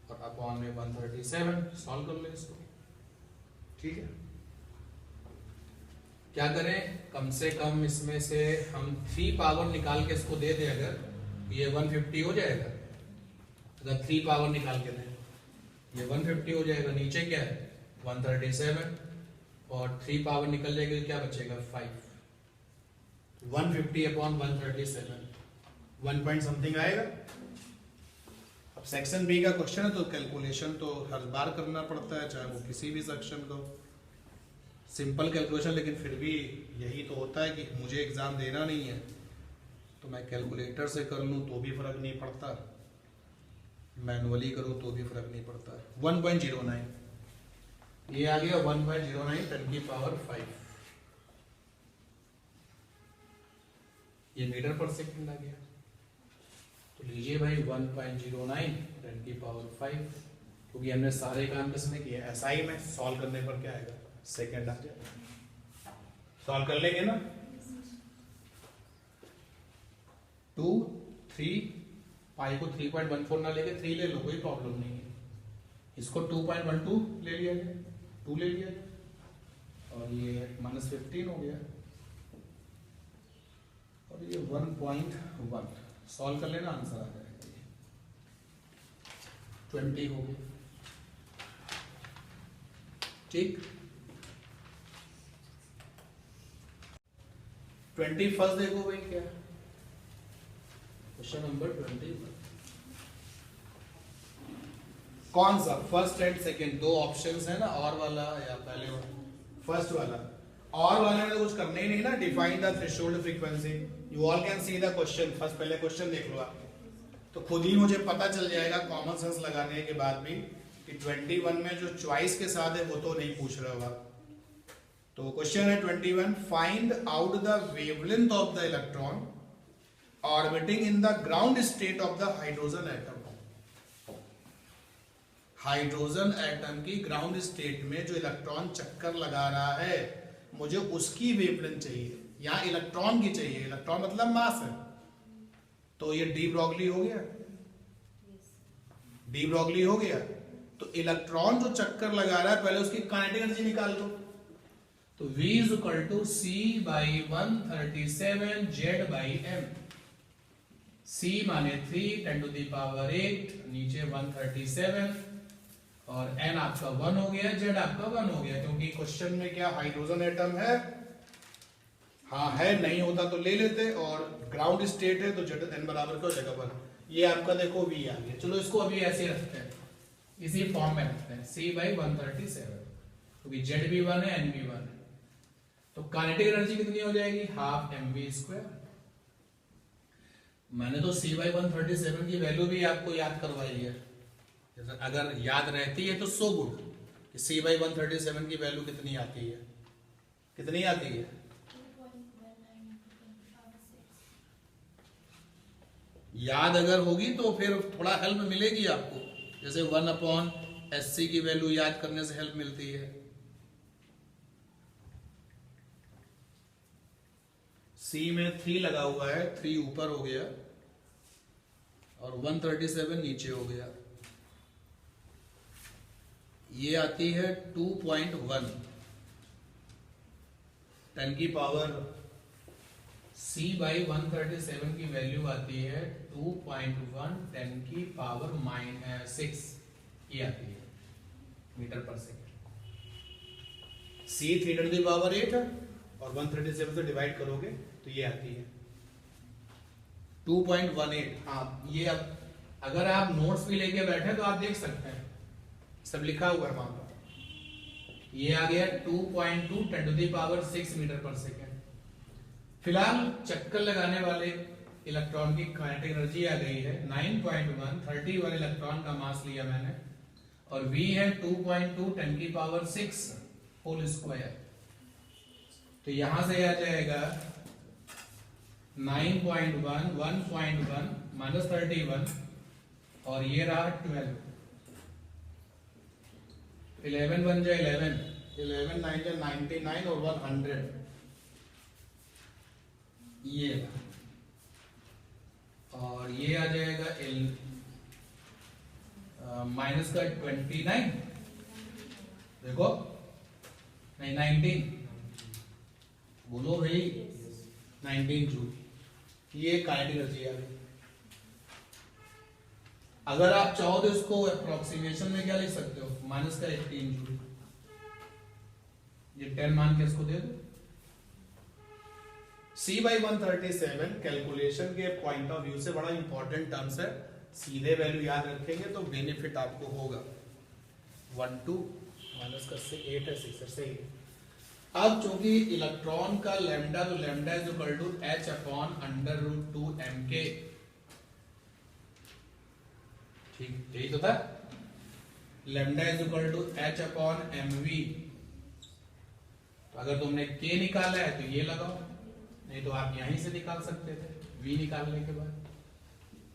और अपॉन में 137। सॉल्व कर ले इसको, ठीक है। क्या करें, कम से कम इसमें से हम 3 पावर निकाल के इसको दे दें, अगर ये 150 हो जाएगा। अगर 3 पावर निकाल के दें ये 150 हो जाएगा। नीचे क्या है 137, और 3 पावर निकल जाएगी तो क्या बचेगा 5। 150 अपॉन 137 1 पॉइंट समथिंग आएगा। अब सेक्शन बी का क्वेश्चन है तो कैलकुलेशन तो हर बार करना पड़ता है, चाहे वो किसी भी सेक्शन को, सिंपल कैलकुलेशन, लेकिन फिर भी यही तो होता है कि मुझे एग्जाम देना नहीं है तो मैं कैलकुलेटर से कर लूँ तो भी फर्क नहीं पड़ता, मैनुअली करूँ तो भी फर्क नहीं पड़ता। 1.09 ये आ गया 1.09 10 की पावर 5, ये मीटर पर सेकंड आ गया। तो लीजिए भाई 1.09 10 की पावर 5, क्योंकि हमने सारे काम किसने किए एसआई में, सॉल्व करने पर क्या आएगा सेकंड आ जाएगा। सॉल्व कर लेंगे ना। 2 3 पाई को 3.14 ना लेके 3 ले लो, कोई प्रॉब्लम नहीं है। इसको 2.12 ले लिया गया, 2 ले लिया गया, और ये -15 हो गया, और ये 1.1 सॉल्व कर लेना, आंसर आ जाएगा ये 20 हो गया। ठीक, 21 देखो भाई क्या क्वेश्चन नंबर 21। कौन सा फर्स्ट एंड सेकंड दो ऑप्शंस है ना, और वाला या पहले वाला? फर्स्ट वाला। और वाले में तो कुछ करना ही नहीं ना, define the threshold frequency. You all can see the question first, पहले क्वेश्चन देख लो आप, तो खुद ही मुझे पता चल जाएगा कॉमन सेंस लगाने के बाद भी कि 21 में जो चॉइस के साथ है वो तो नहीं पूछ रहा होगा। तो क्वेश्चन है 21, find out the wavelength of the electron orbiting in the ground state of the hydrogen atom. Hydrogen atom की ग्राउंड स्टेट में जो इलेक्ट्रॉन चक्कर लगा रहा है, मुझे उसकी वेवलेंथ चाहिए, यहां इलेक्ट्रॉन की चाहिए, इलेक्ट्रॉन मतलब मास है, तो ये डी ब्रॉगली हो गया, डी ब्रॉगली हो गया। तो इलेक्ट्रॉन जो चक्कर लगा रहा है पहले उसकी काइनेटिक एनर्जी निकाल दो, तो V is equal to C by 137 Z by M। C माने 3 10 टू द पावर 8, नीचे 137, और N आपका 1 हो गया, Z आपका 1 हो गया, क्योंकि क्वेश्चन में क्या हाइड्रोजन एटम है, हाँ है, नहीं होता तो ले लेते, और ग्राउंड स्टेट है तो Z N बराबर क्या हो जाएगा 1। ये आपका देखो V आ गया। चलो इसको अभी ऐसे रखते हैं, इसी फॉर्म में रखते हैं, C बाई 137, क्योंकि Z भी 1 है N भी 1 है, तो काइनेटिक एनर्जी कितनी हो जाएगी, हाफ mv²। मैंने तो C बाई 137 की वैल्यू भी आपको याद करवाई है, अगर याद रहती है तो सो गुड। C बाई 137 की वैल्यू कितनी आती है, कितनी आती है? याद अगर होगी तो फिर थोड़ा हेल्प मिलेगी आपको, जैसे 1/SC की वैल्यू याद करने से हेल्प मिलती है। C में 3 लगा हुआ है, 3 ऊपर हो गया और 137 नीचे हो गया, ये आती है 2.1 10 की पावर। C बाई 137 की वैल्यू आती है 2.1 10 की पावर -6, ये आती है मीटर पर सेकेंड। C 3 10 की पावर 8 है और 137 से डिवाइड करोगे तो ये आती है 2.18। हाँ, ये अब अगर आप नोट्स भी लेके बैठे तो आप देख सकते हैं, सब लिखा हुआ है वहां पर। ये आ गया 2.2 10 to the power 6 metre per second. फिलहाल चक्कर लगाने वाले इलेक्ट्रॉन की काइनेटिक एनर्जी आ गई है 9.1, 31 इलेक्ट्रॉन का मास लिया मैंने, और V है 2.2 10 की पावर 6 होल स्क्वायर, तो यहां से आ जाएगा 9.1 1.1 -31, और ये रहा 12, 11 बन जाए 11, 11 9 जाए 99 और 100, ये और ये आ जाएगा माइनस का 29, देखो नहीं 19, बोलो भाई 19 जूल, ये काइनेटिक एनर्जी आ गई। अगर आप चाहो तो इसको अप्रोक्सीमेशन में क्या लिख सकते हो, माइनस का 18 जूल, ये 10 मान के इसको दे दो। C/137 कैलकुलेशन के पॉइंट ऑफ व्यू से बड़ा इंपॉर्टेंट टर्म्स है, सीधे वैल्यू याद रखेंगे तो बेनिफिट आपको होगा। 1 2 माइनस का से 8 है 6 है, सही। अब चूंकि इलेक्ट्रॉन का लैम्डा, तो lambda is equal to h upon √2 mk, ठीक यही तो था। Lambda is equal to h upon mv। तो अगर तुमने k निकाला है तो ये लगाओ, नहीं तो आप यहीं से निकाल सकते थे v निकालने के बाद,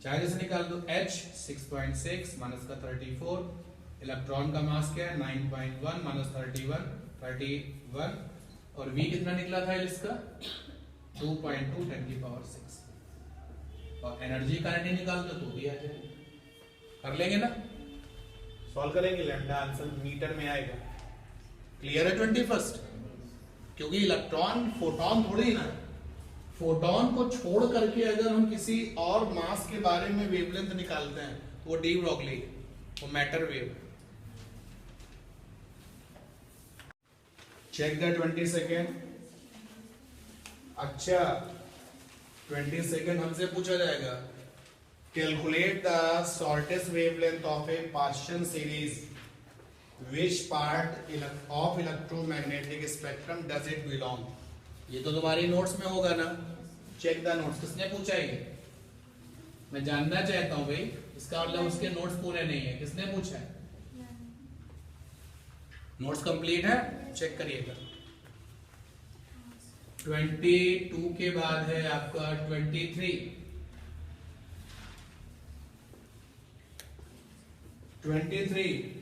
चाहे जैसे निकाल दो। h 6.6 माइनस का 34, इलेक्ट्रॉन का मास क्या है 9.1 माइनस 31, और v कितना निकला था इसका 2.2 10⁶, और एनर्जी करंट निकाल दो तो भी आ जाएगा। कर लेंगे ना, सॉल्व करेंगे, लैम्डा आंसर मीटर में आएगा। क्लियर है 21st? क्योंकि इलेक्ट्रॉन फोटोन थोड़ी ना, फोटोन को छोड़ करके अगर हम किसी और मास के बारे में वेवलेंथ निकालते हैं तो वो डी ब्रॉगली, वो matter wave. Check the 22nd। अच्छा 22nd हमसे पूछा जाएगा, calculate the shortest wavelength of a partition series, which part of electromagnetic spectrum does it belong. ये तो तुम्हारी नोट्स में होगा ना, चेक द नोट्स। किसने पूछा ये? मैं जानना चाहता हूं भाई, इसका मतलब उसके नोट्स पूरे नहीं है। किसने पूछा है? नोट्स कंप्लीट है, चेक करिएगा। 22 के बाद है आपका 23। 23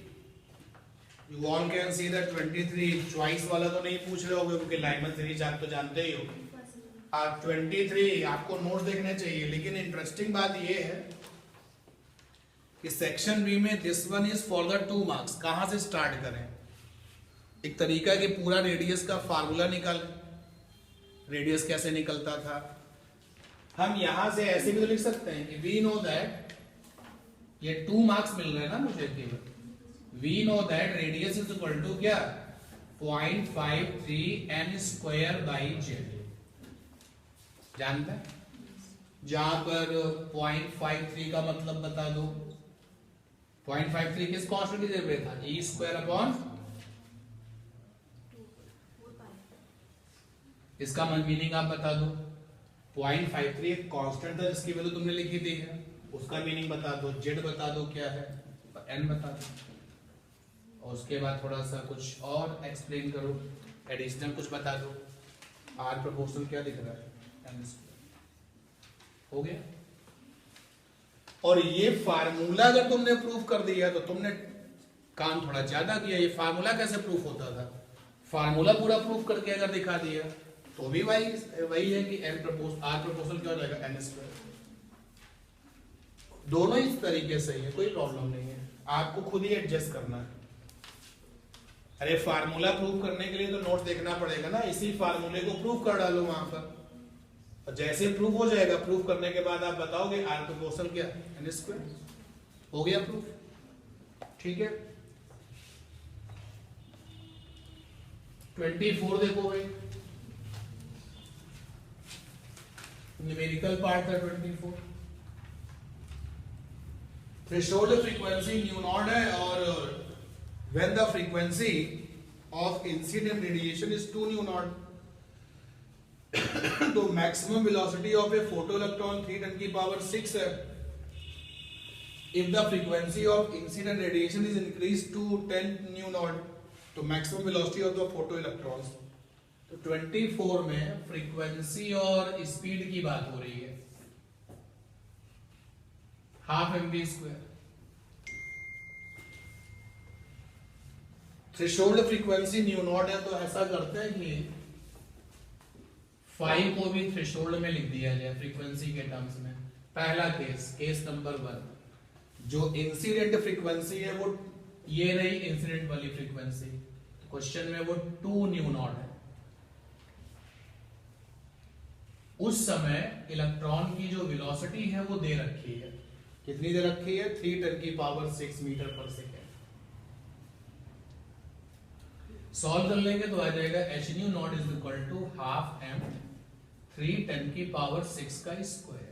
you all can see that 23 choice वाला तो नहीं पूछ रहे होगे क्योंकि लाइमन सीरीज आप तो जानते ही हो। आप 23 आपको नोट देखने चाहिए, लेकिन इंटरेस्टिंग बात ये है कि सेक्शन बी में this one is for the 2 marks. कहां से स्टार्ट करें? एक तरीका है कि पूरा रेडियस का फार्मूला निकाल, रेडियस कैसे निकलता था। हम यहां से ऐसे भी तो लिख सकते हैं कि वी नो दैट, ये 2 मार्क्स मिल रहे हैं ना मुझे केवल। We know that radius is equal to क्या 0.53 n स्क्वायर बाई जेड। जानते हैं? जहां पर 0.53 का मतलब बता दो, 0.53 किस कांस्टेंट की जगह पे था? e स्क्वायर अपॉन, इसका मीनिंग आप बता दो। 0.53 एक कांस्टेंट था जिसकी वैल्यू तुमने लिखी थी है, उसका मीनिंग बता दो। जेड बता दो क्या है, एन बता दो, और उसके बाद थोड़ा सा कुछ और एक्सप्लेन करो, एडिशनल कुछ बता दो। आर प्रोपोर्शनल क्या दिख रहा है, एन स्क्वायर। हो गया। और ये फार्मूला अगर तुमने प्रूफ कर दिया तो तुमने काम थोड़ा ज्यादा किया। ये फार्मूला कैसे प्रूफ होता था? फार्मूला पूरा प्रूफ करके अगर दिखा दिया तो भी वही है कि एन प्रोपोर्शनल, आर प्रोपोर्शनल क्या हो जाएगा, एन स्क्वायर। दोनों इस तरीके से ही है, कोई प्रॉब्लम नहीं है, आपको खुद ही एडजस्ट करना है। अरे फार्मूला प्रूव करने के लिए तो नोट देखना पड़ेगा ना, इसी फार्मूले को प्रूव कर डालो वहां पर, और जैसे प्रूव हो जाएगा, प्रूव करने के बाद आप बताओगे आर प्रोपोर्शनल क्या, एन स्क्वायर। हो गया प्रूफ, ठीक है। 24 देखो भाई, न्यूमेरिकल पार्ट था 24। थ्रेशोल्ड फ्रीक्वेंसी न्यू नॉट है, और when the frequency of incident radiation is 2 nu naught, तो maximum velocity of a photoelectron 3 × 10⁶ है। If the frequency of incident radiation is increased to 10 nu naught, तो maximum velocity of the photoelectrons। तो 24 में frequency और speed की बात हो रही है, 12 mv²। Threshold frequency new not है, तो ऐसा करते हैं कि 5 को भी थ्रेशोल्ड में लिख दिया जाए फ्रीक्वेंसी के टर्म्स में। पहला केस नंबर 1, जो इंसिडेंट फ्रीक्वेंसी है वो ये रही, इंसिडेंट वाली फ्रीक्वेंसी, क्वेश्चन में वो 2 न्यू नॉट है। उस समय इलेक्ट्रॉन की जो वेलोसिटी है वो दे रखी है, कितनी दे रखी है, 3 × 10⁶ मीटर पर सेकेंड। सॉल्व कर लेंगे तो आ जाएगा h nu nought is equal to half m 3 10 की पावर 6 का स्क्वायर।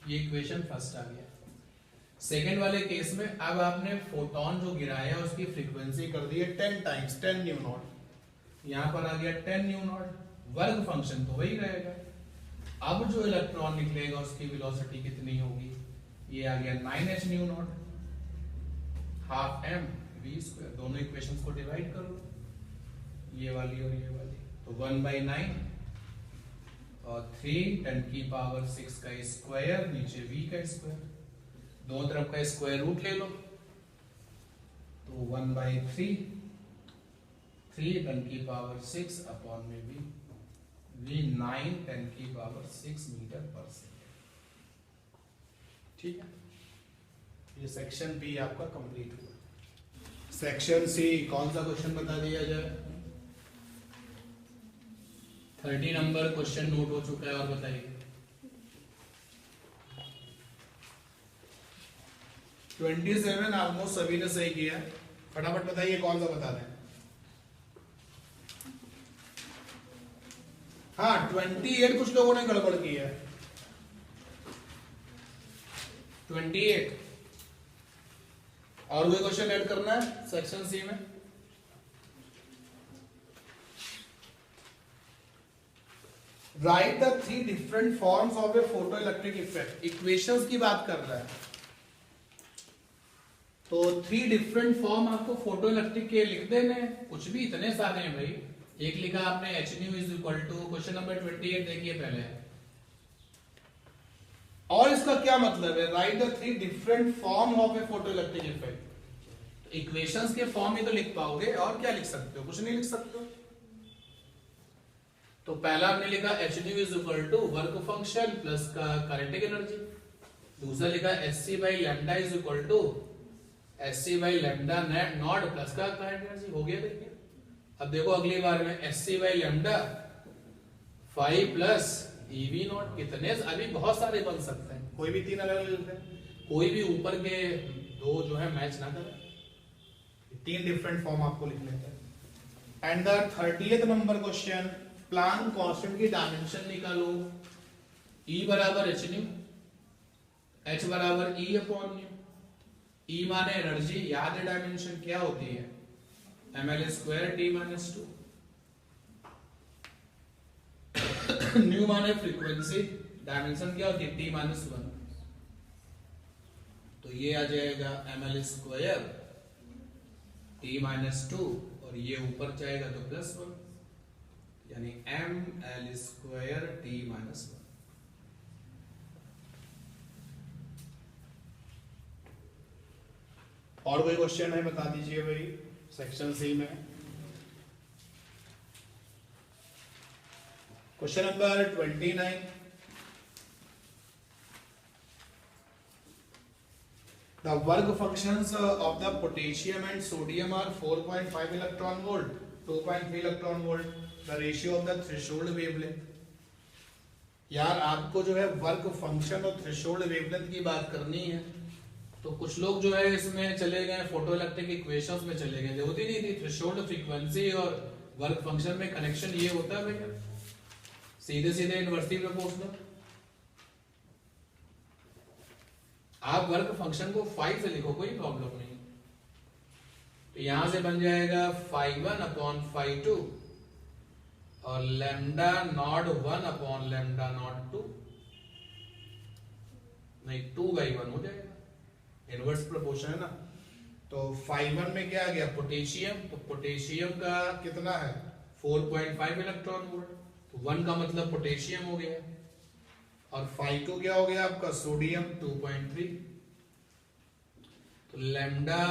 ये इक्वेशन फर्स्ट आ गया। सेकेंड वाले केस में अब आपने फोटोन जो गिराया उसकी फ्रीक्वेंसी कर दी है 10 टाइम्स 10 न्यू नॉट, यहां पर आ गया 10 न्यू नॉट, वर्ग फंक्शन तो वही रहेगा। अब जो इलेक्ट्रॉन निकलेगा उसकी वेलोसिटी कितनी होगी, ये आ गया 9h nu nought half M we square. दोनों इक्वेशंस को डिवाइड कर लो, ये वाली और ये वाली, तो 1/9 और 3 10 की पावर 6 का स्क्वायर, नीचे v का स्क्वायर, दोनों तरफ का स्क्वायर रूट ले लो, तो 1/3 3 10 की पावर 6 अपॉन में v 9 10 की पावर 6 मीटर पर सेकेंड। ठीक है, ये सेक्शन बी आपका कंप्लीट हुआ। सेक्शन सी कौन सा क्वेश्चन बता दिया जाए? 30 नंबर क्वेश्चन नोट हो चुका है, और बताइए। 27 ऑलमोस्ट सभी ने सही किया, फटाफट बताइए कौन सा बता दें। हाँ 28 कुछ लोगों ने गड़बड़ की है। 28 और कोई क्वेश्चन ऐड करना है सेक्शन सी में? Right the 3 different forms of a photo electric effect. Equations की बात कर रहा है, तो 3 डिफरेंट फॉर्म आपको फोटो इलेक्ट्रिक के लिख देने, कुछ भी इतने सारे हैं भाई। एक लिखा आपने h nu is equal to, question number 28 देखिए पहले, और इसका क्या मतलब है? Right the 3 different form of a photo electric effect. Equations के फॉर्म में तो लिख पाओगे, और क्या लिख सकते हो? कुछ नहीं लिख सकते हो। तो पहला आपने लिखा h nu is equal to work function plus का काइनेटिक एनर्जी, दूसरा लिखा h c by lambda is equal to h c by lambda nought plus का काइनेटिक एनर्जी। हो गया। देखिए अब देखो अगली बार में h c by lambda 5 plus eV nought, कितने अभी बहुत सारे बन सकते हैं, कोई भी 3 अलग लेते हैं, कोई भी ऊपर के 2 जो है मैच ना करें, 3 डिफरेंट फॉर्म आपको लिख लेते हैं। And the 30th number question, Planck constant की डायमेंशन निकालो। E बराबर एच न्यू, H बराबर E अपॉन न्यू। E माने एनर्जी, याद है डायमेंशन क्या होती है, ml square t minus 2। New माने फ्रीक्वेंसी, डायमेंशन क्या होती है t माइनस 1। तो ये आ जाएगा ml स्क्वायर t माइनस 2, और ये ऊपर जाएगा तो प्लस 1, यानी ml स्क्वायर t माइनस 1। और कोई क्वेश्चन है बता दीजिए भाई सेक्शन सी में। Question number 29, the work functions of the potassium and sodium are 4.5 electron volt, 2.3 electron volt, the ratio of the threshold wavelength। यार आपको जो है वर्क फंक्शन और थ्रेशोल्ड वेवलेंथ की बात करनी है, तो कुछ लोग जो है इसमें चले गए फोटो इलेक्ट्रिक इक्वेशंस में चले गए, होती नहीं थी थ्रेशोल्ड, फ्रीक्वेंसी और वर्क फंक्शन में कनेक्शन ये होता है भैया, सीधे सीधे यूनिवर्सिटी में पूछ लो। आप वर्क फंक्शन को 5 से लिखो, कोई प्रॉब्लम नहीं। तो यहां से बन जाएगा φ1 अपॉन φ2 और lambda naught 1 upon lambda naught 2, नहीं 2/1 हो जाएगा, इनवर्स प्रोपोर्शन है ना। तो φ1 में क्या आ गया, पोटेशियम, तो पोटेशियम का कितना है 4.5 इलेक्ट्रॉन वोल्ट, तो 1 का मतलब पोटेशियम हो गया, और φ2 क्या हो गया आपका सोडियम 2.3। तो लैम्डा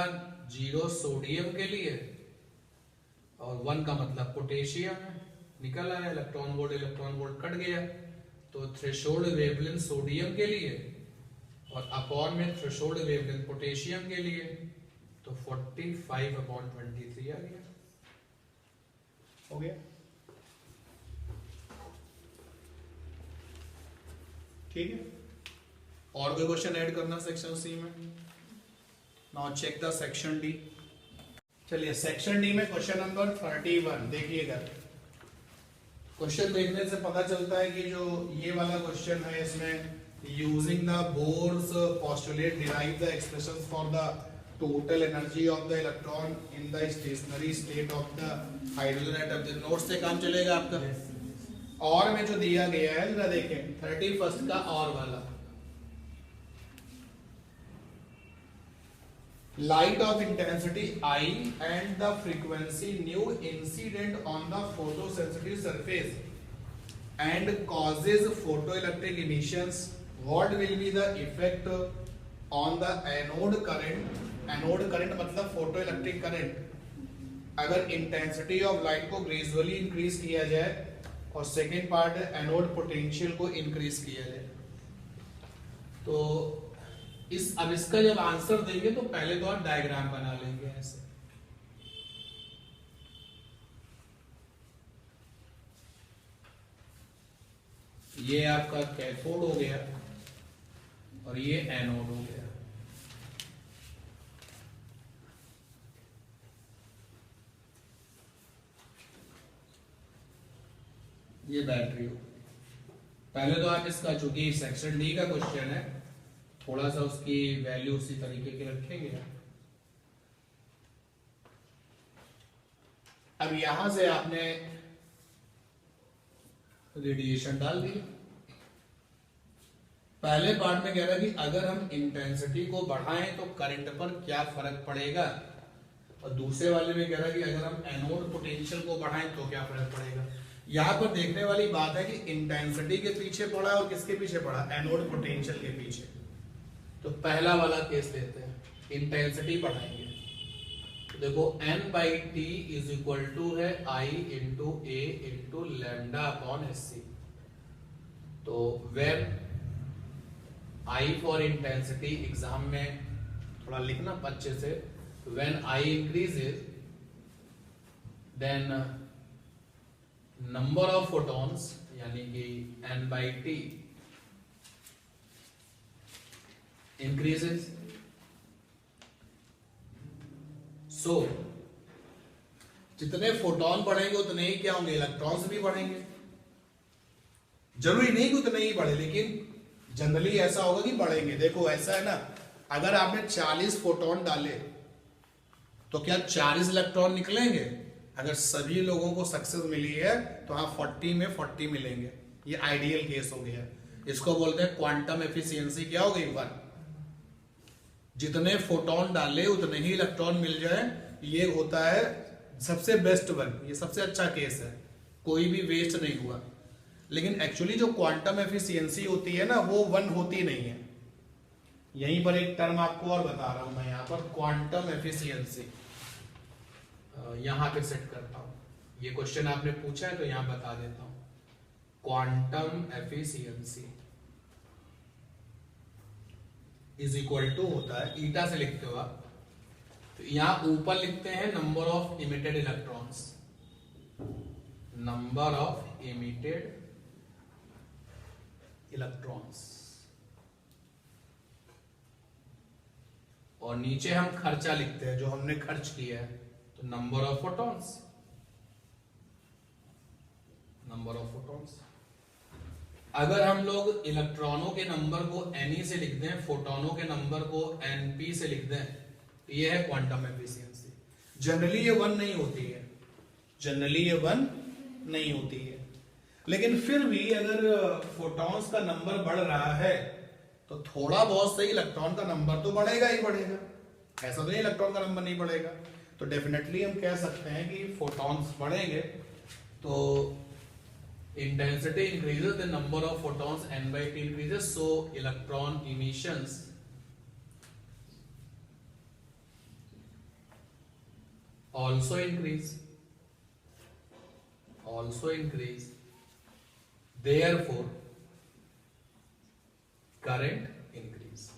0 सोडियम के लिए और 1 का मतलब पोटेशियम है, निकल आया इलेक्ट्रॉन वोल्ट कट गया, तो थ्रेशोल्ड वेवलेंथ सोडियम के लिए और अपॉन में थ्रेशोल्ड वेवलेंथ पोटेशियम के लिए, तो 45/23 आ गया। हो गया, ठीक है। और कोई क्वेश्चन ऐड करना सेक्शन सी में? Now check the section D. चलिए सेक्शन डी में क्वेश्चन नंबर 31 देखिएगा। क्वेश्चन देखने से पता चलता है कि जो ये वाला क्वेश्चन है इसमें using the Bohr's postulate derive the expressions for the total energy of the electron in the stationary state of the hydrogen atom. Note से काम चलेगा आपका। और में जो दिया गया है जरा देखें 31 का और वाला, light of intensity I and the frequency nu incident on the photosensitive surface and causes photoelectric emissions. What will be the effect on the anode current? Anode current मतलब photoelectric current। अगर इंटेंसिटी ऑफ लाइट को gradually increase किया जाए और second part है anode potential को increase किया जाए। तो अब इसका जब आंसर देंगे तो पहले तो आप डायग्राम बना लेंगे ऐसे। ये आपका कैथोड हो गया और ये एनोड हो गया। ये बैटरी हो। पहले तो आप इसका, चूंकि सेक्शन डी का क्वेश्चन है, थोड़ा सा उसकी वैल्यू उसी तरीके की रखेंगे। अब यहां से आपने रेडिएशन डाल दी। पहले पार्ट में कह रहा है कि अगर हम इंटेंसिटी को बढ़ाएं तो करंट पर क्या फर्क पड़ेगा, और दूसरे वाले में कह रहा है कि अगर हम एनोड पोटेंशियल को बढ़ाएं तो क्या फर्क पड़ेगा। यहां पर देखने वाली बात है कि इंटेंसिटी के पीछे पड़ा और किसके पीछे पड़ा, एनोड पोटेंशियल के पीछे। तो पहला वाला केस लेते हैं, इंटेंसिटी बढ़ाएंगे। तो देखो n/t इज इक्वल टू है I into a into lambda upon SC। तो when I for intensity, exam में थोड़ा लिखना अच्छे से, when I increases then number of photons यानी कि n/t increases. So जितने फोटोन बढ़ेंगे उतने ही क्या होंगे, इलेक्ट्रॉन्स भी बढ़ेंगे। जरूरी नहीं कि उतने ही बढ़े, लेकिन जनरली ऐसा होगा कि बढ़ेंगे। देखो ऐसा है ना, अगर आपने 40 फोटोन डाले तो क्या 40 इलेक्ट्रॉन निकलेंगे? अगर सभी लोगों को सक्सेस मिली है तो हाँ 40 में 40 मिलेंगे। ये आइडियल केस हो गया। इसको बोलते हैं क्वांटम एफिशिएंसी। क्या हो गई, 1। जितने फोटोन डाले उतने ही इलेक्ट्रॉन मिल जाए, ये होता है सबसे बेस्ट वन। ये सबसे अच्छा केस है, कोई भी वेस्ट नहीं हुआ। लेकिन एक्चुअली जो क्वांटम एफिशिएंसी होती है ना, वो 1 होती नहीं है। यहीं पर एक टर्म आपको और बता रहा हूं मैं, यहां पर क्वांटम एफिशिएंसी यहां पे सेट करता हूं। ये क्वेश्चन आपने पूछा है तो यहां बता देता हूं। Quantum efficiency is equal to होता है, ईटा से लिखते हो आप, तो यहां ऊपर लिखते हैं number of emitted electrons, number of emitted electrons, और नीचे हम खर्चा लिखते हैं जो हमने खर्च किया है, तो number of photons, number of photons. अगर हम लोग इलेक्ट्रॉनों के नंबर को Ne से लिख दें, फोटोनों के नंबर को Np से लिख दें, तो ये है क्वांटम एफिशिएंसी। जनरली ये 1 नहीं होती है, जनरली ये 1 नहीं होती है। लेकिन फिर भी अगर फोटॉन्स का नंबर बढ़ रहा है तो थोड़ा बहुत सही इलेक्ट्रॉन का नंबर तो बढ़ेगा ही बढ़ेगा। ऐसा तो नहीं इलेक्ट्रॉन का नंबर नहीं बढ़ेगा। तो डेफिनेटली हम कह सकते हैं कि फोटॉन्स बढ़ेंगे तो intensity increases, the number of photons n/t increases, so electron emissions also increase, therefore current increases।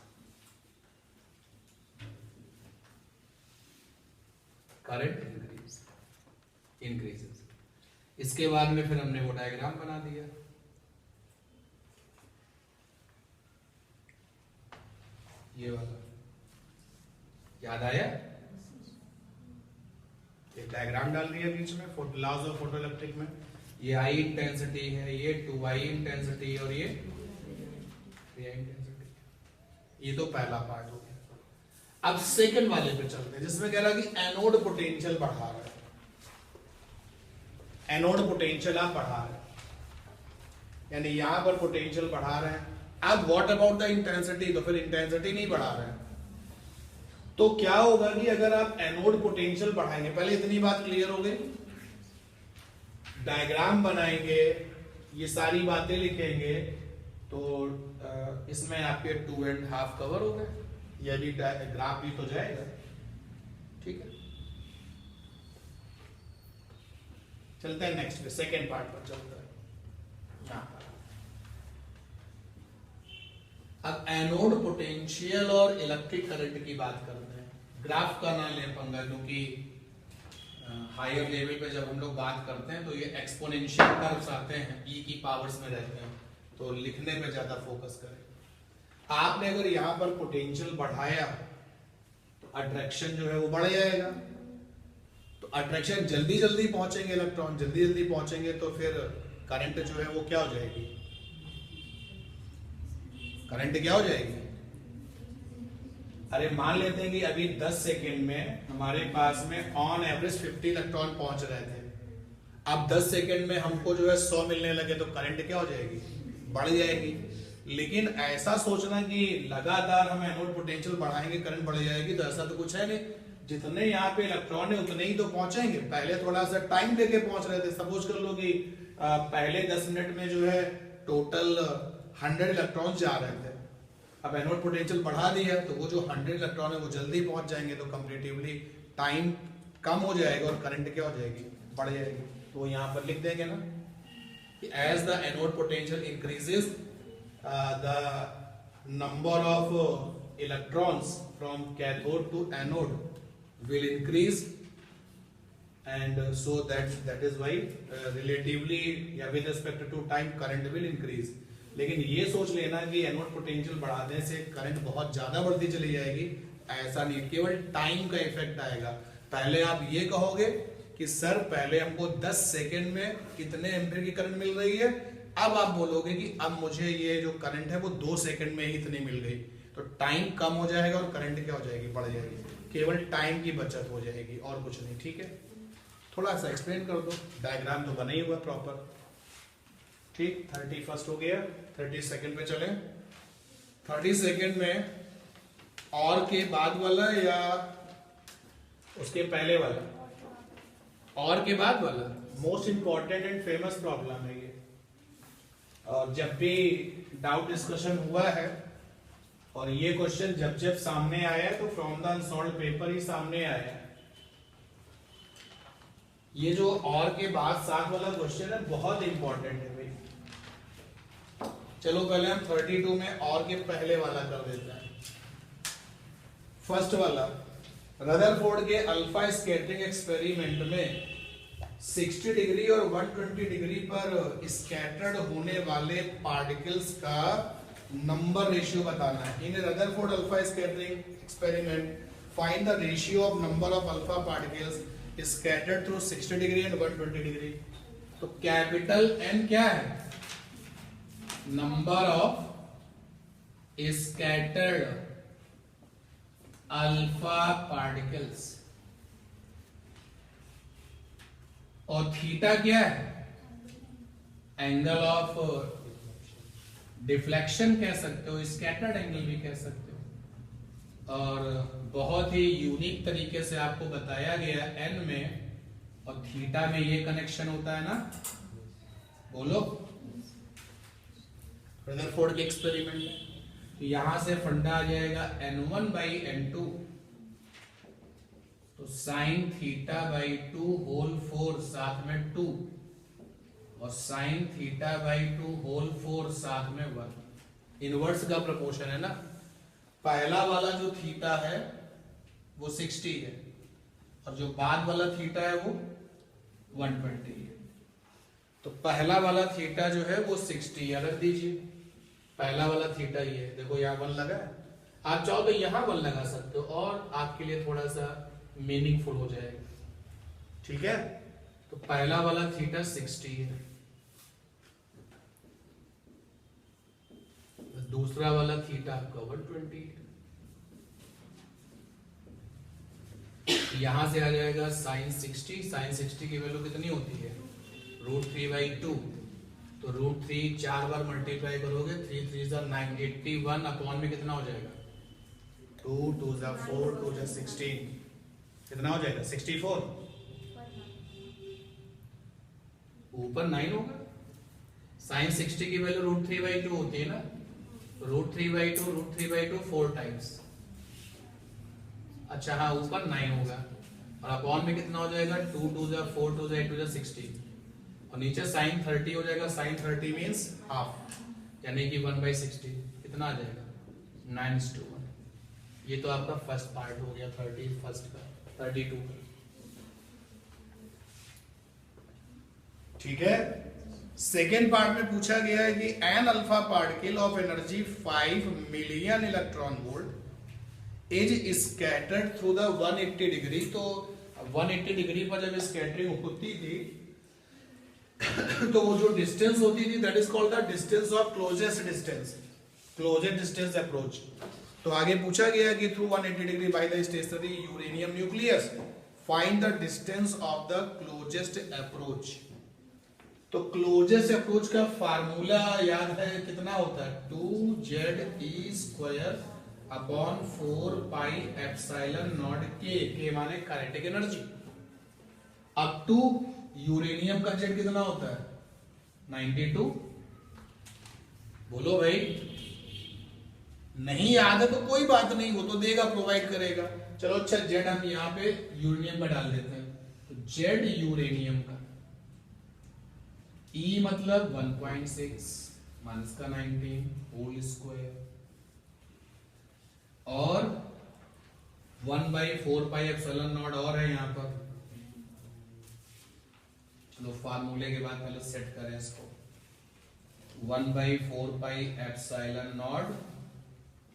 इसके बाद में फिर हमने वो डायग्राम बना दिया। ये वाला याद आया? एक डायग्राम डाल दिया बीच में लॉज ऑफ फोटोइलेक्ट्रिक में, ये I इंटेंसिटी है, ये 2I इंटेंसिटी और ये 3I इंटेंसिटी। ये तो पहला पार्ट हो गया। अब सेकंड वाले पे चलते हैं जिसमें कह रहा है कि एनोड पोटेंशियल बढ़ा रहा है, एनोड पोटेंशियल आप बढ़ा रहे हैं, यानी यहां पर पोटेंशियल बढ़ा रहे हैं। अब व्हाट अबाउट द इंटेंसिटी, तो फिर इंटेंसिटी नहीं बढ़ा रहे हैं। तो क्या होगा कि अगर आप एनोड पोटेंशियल बढ़ाएंगे, पहले इतनी बात क्लियर हो गई, डायग्राम बनाएंगे, ये सारी बातें लिखेंगे, तो इसमें आपके 2.5 कवर हो गए, ये भी ग्राफ भी तो जाएगा, ठीक है। चलते हैं नेक्स्ट पे, सेकेंड पार्ट पर चलते हैं। यहां पर अब एनोड पोटेंशियल और इलेक्ट्रिक करंट की बात करते हैं। ग्राफ का ना ले पंगा, क्योंकि हायर लेवल पे जब हम लोग बात करते हैं तो ये एक्सपोनेंशियल कर्व्स आते हैं, ई की पावर्स में रहते हैं, तो लिखने पे ज्यादा फोकस करें। आपने अगर यहाँ पर पोटेंशियल बढ़ाया तो अट्रैक्शन जो है वो बढ़ जाएगा, तो अट्रैक्शन जल्दी जल्दी पहुंचेंगे, इलेक्ट्रॉन जल्दी जल्दी पहुंचेंगे, तो फिर करंट जो है वो क्या हो जाएगी, करंट क्या हो जाएगी। अरे मान लेते हैं कि अभी 10 सेकेंड में हमारे पास में ऑन एवरेज 50 इलेक्ट्रॉन पहुंच रहे थे, अब 10 सेकेंड में हमको जो है 100 मिलने लगे, तो करंट क्या हो जाएगी, बढ़ जाएगी। लेकिन ऐसा सोचना कि लगातार हम एनोड पोटेंशियल बढ़ाएंगे करंट बढ़ जाएगी, तो ऐसा तो कुछ है नहीं। जितने यहाँ पे इलेक्ट्रॉन है उतने ही तो पहुंचेंगे। पहले थोड़ा सा टाइम देके पहुंच रहे थे, सपोज कर लो कि पहले 10 मिनट में जो है टोटल 100 इलेक्ट्रॉन जा रहे थे, अब एनोड पोटेंशियल बढ़ा दिया तो वो जो 100 इलेक्ट्रॉन है वो जल्दी पहुंच जाएंगे, तो कंपैरेटिवली टाइम कम हो जाएगा और करंट क्या हो जाएगी, बढ़ जाएगी। तो यहाँ पर लिख देंगे ना कि as the anode potential increases the number of electrons from cathode to anode will increase, and so that is why relatively या with respect to time current will increase। लेकिन ये सोच लेना कि एनोड पोटेंशियल बढ़ाने से करंट बहुत ज्यादा बढ़ती चली जाएगी, ऐसा नहीं, केवल टाइम का इफेक्ट आएगा। पहले आप ये कहोगे कि सर पहले हमको 10 सेकेंड में कितने एम्पीयर की करंट मिल रही है, अब आप बोलोगे कि अब मुझे ये जो करंट है वो 2 सेकेंड में ही इतनी मिल गई, तो टाइम कम हो जाएगा और करंट क्या हो जाएगी, बढ़ जाएगी। केवल टाइम की बचत हो जाएगी और कुछ नहीं, ठीक है। थोड़ा सा एक्सप्लेन कर दो, डायग्राम तो बना ही हुआ प्रॉपर, ठीक। 31 हो गया, 30 सेकेंड पे चले। 30 सेकेंड में और के बाद वाला या उसके पहले वाला, और के बाद वाला most important and famous problem है ये, और जब भी डाउट डिस्कशन हुआ है और ये क्वेश्चन जब जब सामने आया है तो फ्रॉम द अनसॉल्व्ड पेपर ही सामने आया है। ये जो और के बाद साथ वाला क्वेश्चन है बहुत इंपॉर्टेंट है भाई। चलो पहले हम 32 में और के पहले वाला कर देते हैं। फर्स्ट वाला, रदरफोर्ड के अल्फा स्कैटरिंग एक्सपेरिमेंट में 60 डिग्री और 120 डिग्री पर स्कैटर्ड होने वाले पार्टिकल्स का नंबर रेशियो बताना है। In Rutherford alpha scattering experiment find the ratio of number of alpha particles scattered through 60 degree and 120 degree. तो कैपिटल N क्या है, number of scattered alpha particles, और थीटा क्या है, एंगल ऑफ डिफ्लेक्शन कह सकते हो, स्कैटर्ड एंगल भी कह सकते हो। और बहुत ही यूनिक तरीके से आपको बताया गया N में और थीटा में ये कनेक्शन होता है ना, बोलो रदरफोर्ड के एक्सपेरिमेंट में। तो यहां से फंडा आ जाएगा N1 बाई N2, तो साइन थीटा बाई 2 होल 4 साथ में 2 और साइन थीटा बाई 2 होल 4 साथ में 1। इनवर्स का प्रोपोर्शन है ना। पहला वाला जो थीटा है वो 60 है और जो बाद वाला थीटा है वो 120 है। तो पहला वाला थीटा जो है वो 60 रख दीजिए, पहला वाला थीटा ये है, देखो यहाँ 1 लगा है। आप चाहो तो यहाँ 1 लगा सकते हो और आपके लिए थोड़ा सा मीनिंगफुल हो जाएगा। ठीक है, तो पहला वाला थीटा 60 है, दूसरा वाला थीटा आपका 120 है। यहां से आ जाएगा साइन 60, साइन 60 की वैल्यू कितनी होती है √3/2, तो √3 4 बार मल्टीप्लाई करोगे 3 3 9, 81 अपॉन में कितना हो जाएगा 2 2 4 2 16, कितना हो जाएगा 64, ऊपर 9 होगा। साइन 60 की वैल्यू √3/2 होती है ना, √3/2 4 टाइम्स, अच्छा हाँ ऊपर 9 होगा और अपॉन में कितना हो जाएगा 2 2 4 2 8 2 16 और नीचे साइन 30 हो जाएगा, साइन 30 मींस हाफ यानी कि 1/60, कितना आ जाएगा 9:1। ये तो आपका फर्स्ट पार्ट हो गया 31 का 32 का, ठीक है। सेकेंड पार्ट में पूछा गया है कि an alpha particle of energy 5 million electron volt is scattered through the 180 degree. तो 180 डिग्री पर जब स्कैटरिंग होती थी तो वो जो डिस्टेंस होती थी that is called the distance of closest distance, closest distance approach. तो आगे पूछा गया कि through 180 degree by the stationary uranium nucleus find the distance of the closest approach. तो क्लोजेस्ट अप्रोच का फार्मूला याद है कितना होता है 2ZE² अपॉन 4πε0 के माने kinetic energy, up to uranium का जेड कितना होता है 92। बोलो भाई, नहीं याद है तो कोई बात नहीं, वो तो देगा प्रोवाइड करेगा। चलो अच्छा जेड हम यहां पे यूरेनियम का डाल देते हैं, तो जेड यूरेनियम का E मतलब 1.6 माइनस का 19 होल स्क्वायर और 1/4πε0 और है यहां पर। चलो फार्मूले के बाद पहले सेट करें इसको, 1/4πε0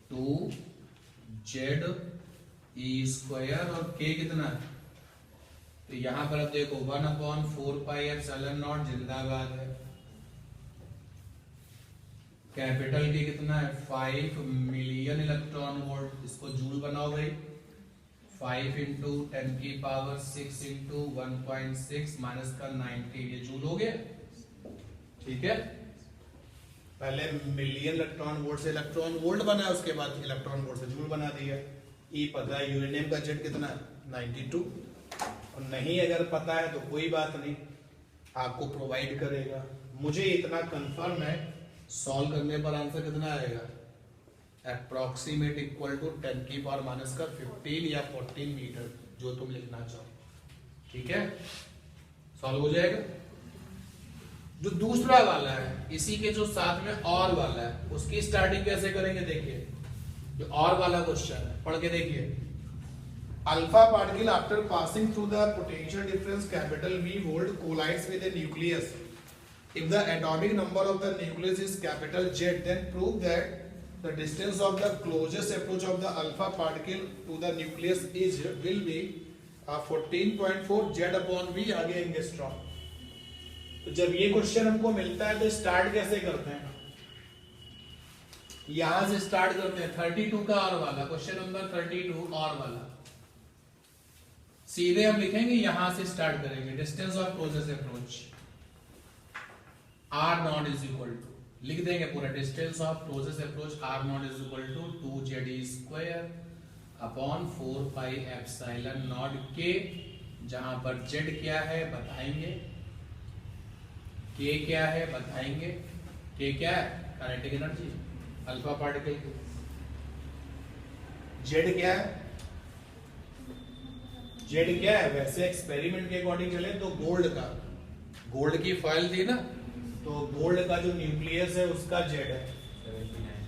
2ZE² और k कितना है, तो यहां पर अब देखो 1/4πε0 जिंदाबाद है, कैपिटल के कितना है 5 मिलियन इलेक्ट्रॉन वोल्ट, इसको जूल बनाओ भाई, 5 × 10⁶ × 1.6 माइनस का 90, ये जूल हो गया, ठीक है। पहले मिलियन इलेक्ट्रॉन वोल्ट से इलेक्ट्रॉन वोल्ट बना, उसके बाद इलेक्ट्रॉन वोल्ट से जूल बना दिया। ई पता है यूरेनियम का जेड कितना है 92, और नहीं अगर पता है तो कोई बात नहीं, आपको प्रोवाइड करेगा। मुझे इतना कंफर्म है सॉल्व करने पर आंसर कितना आएगा अप्रोक्सीमेट इक्वल टू 10⁻⁻15 या 14 मीटर, जो तुम लिखना चाहो, ठीक है, सॉल्व हो जाएगा। जो दूसरा वाला है इसी के जो साथ में और वाला है उसकी स्टार्टिंग कैसे करेंगे, देखिए जो और वाला क्वेश्चन है पढ़ के देखिए। Alpha particle after passing through the potential difference capital V volt collides with a nucleus. If the atomic number of the nucleus is capital Z, then prove that the distance of the closest approach of the alpha particle to the nucleus will be 14.4 Z/V। आगे angstrom. तो जब ये question हमको मिलता है तो start कैसे करते हैं, यहां से स्टार्ट करते हैं 32 का और वाला, क्वेश्चन नंबर 32 और वाला सीधे हम लिखेंगे, यहां से स्टार्ट करेंगे। Distance of closest approach R0 is equal to, लिख देंगे पूरा, distance of closest approach R0 is equal to 2ZE² upon 4πε0 k, जहां पर Z क्या है बताएंगे, K क्या है बताएंगे, K क्या है काइनेटिक एनर्जी अल्फा पार्टिकल की, Z क्या है, Z क्या है, वैसे एक्सपेरिमेंट के अकॉर्डिंग चले तो गोल्ड की फाइल थी ना, तो गोल्ड का जो न्यूक्लियस है उसका Z है 79,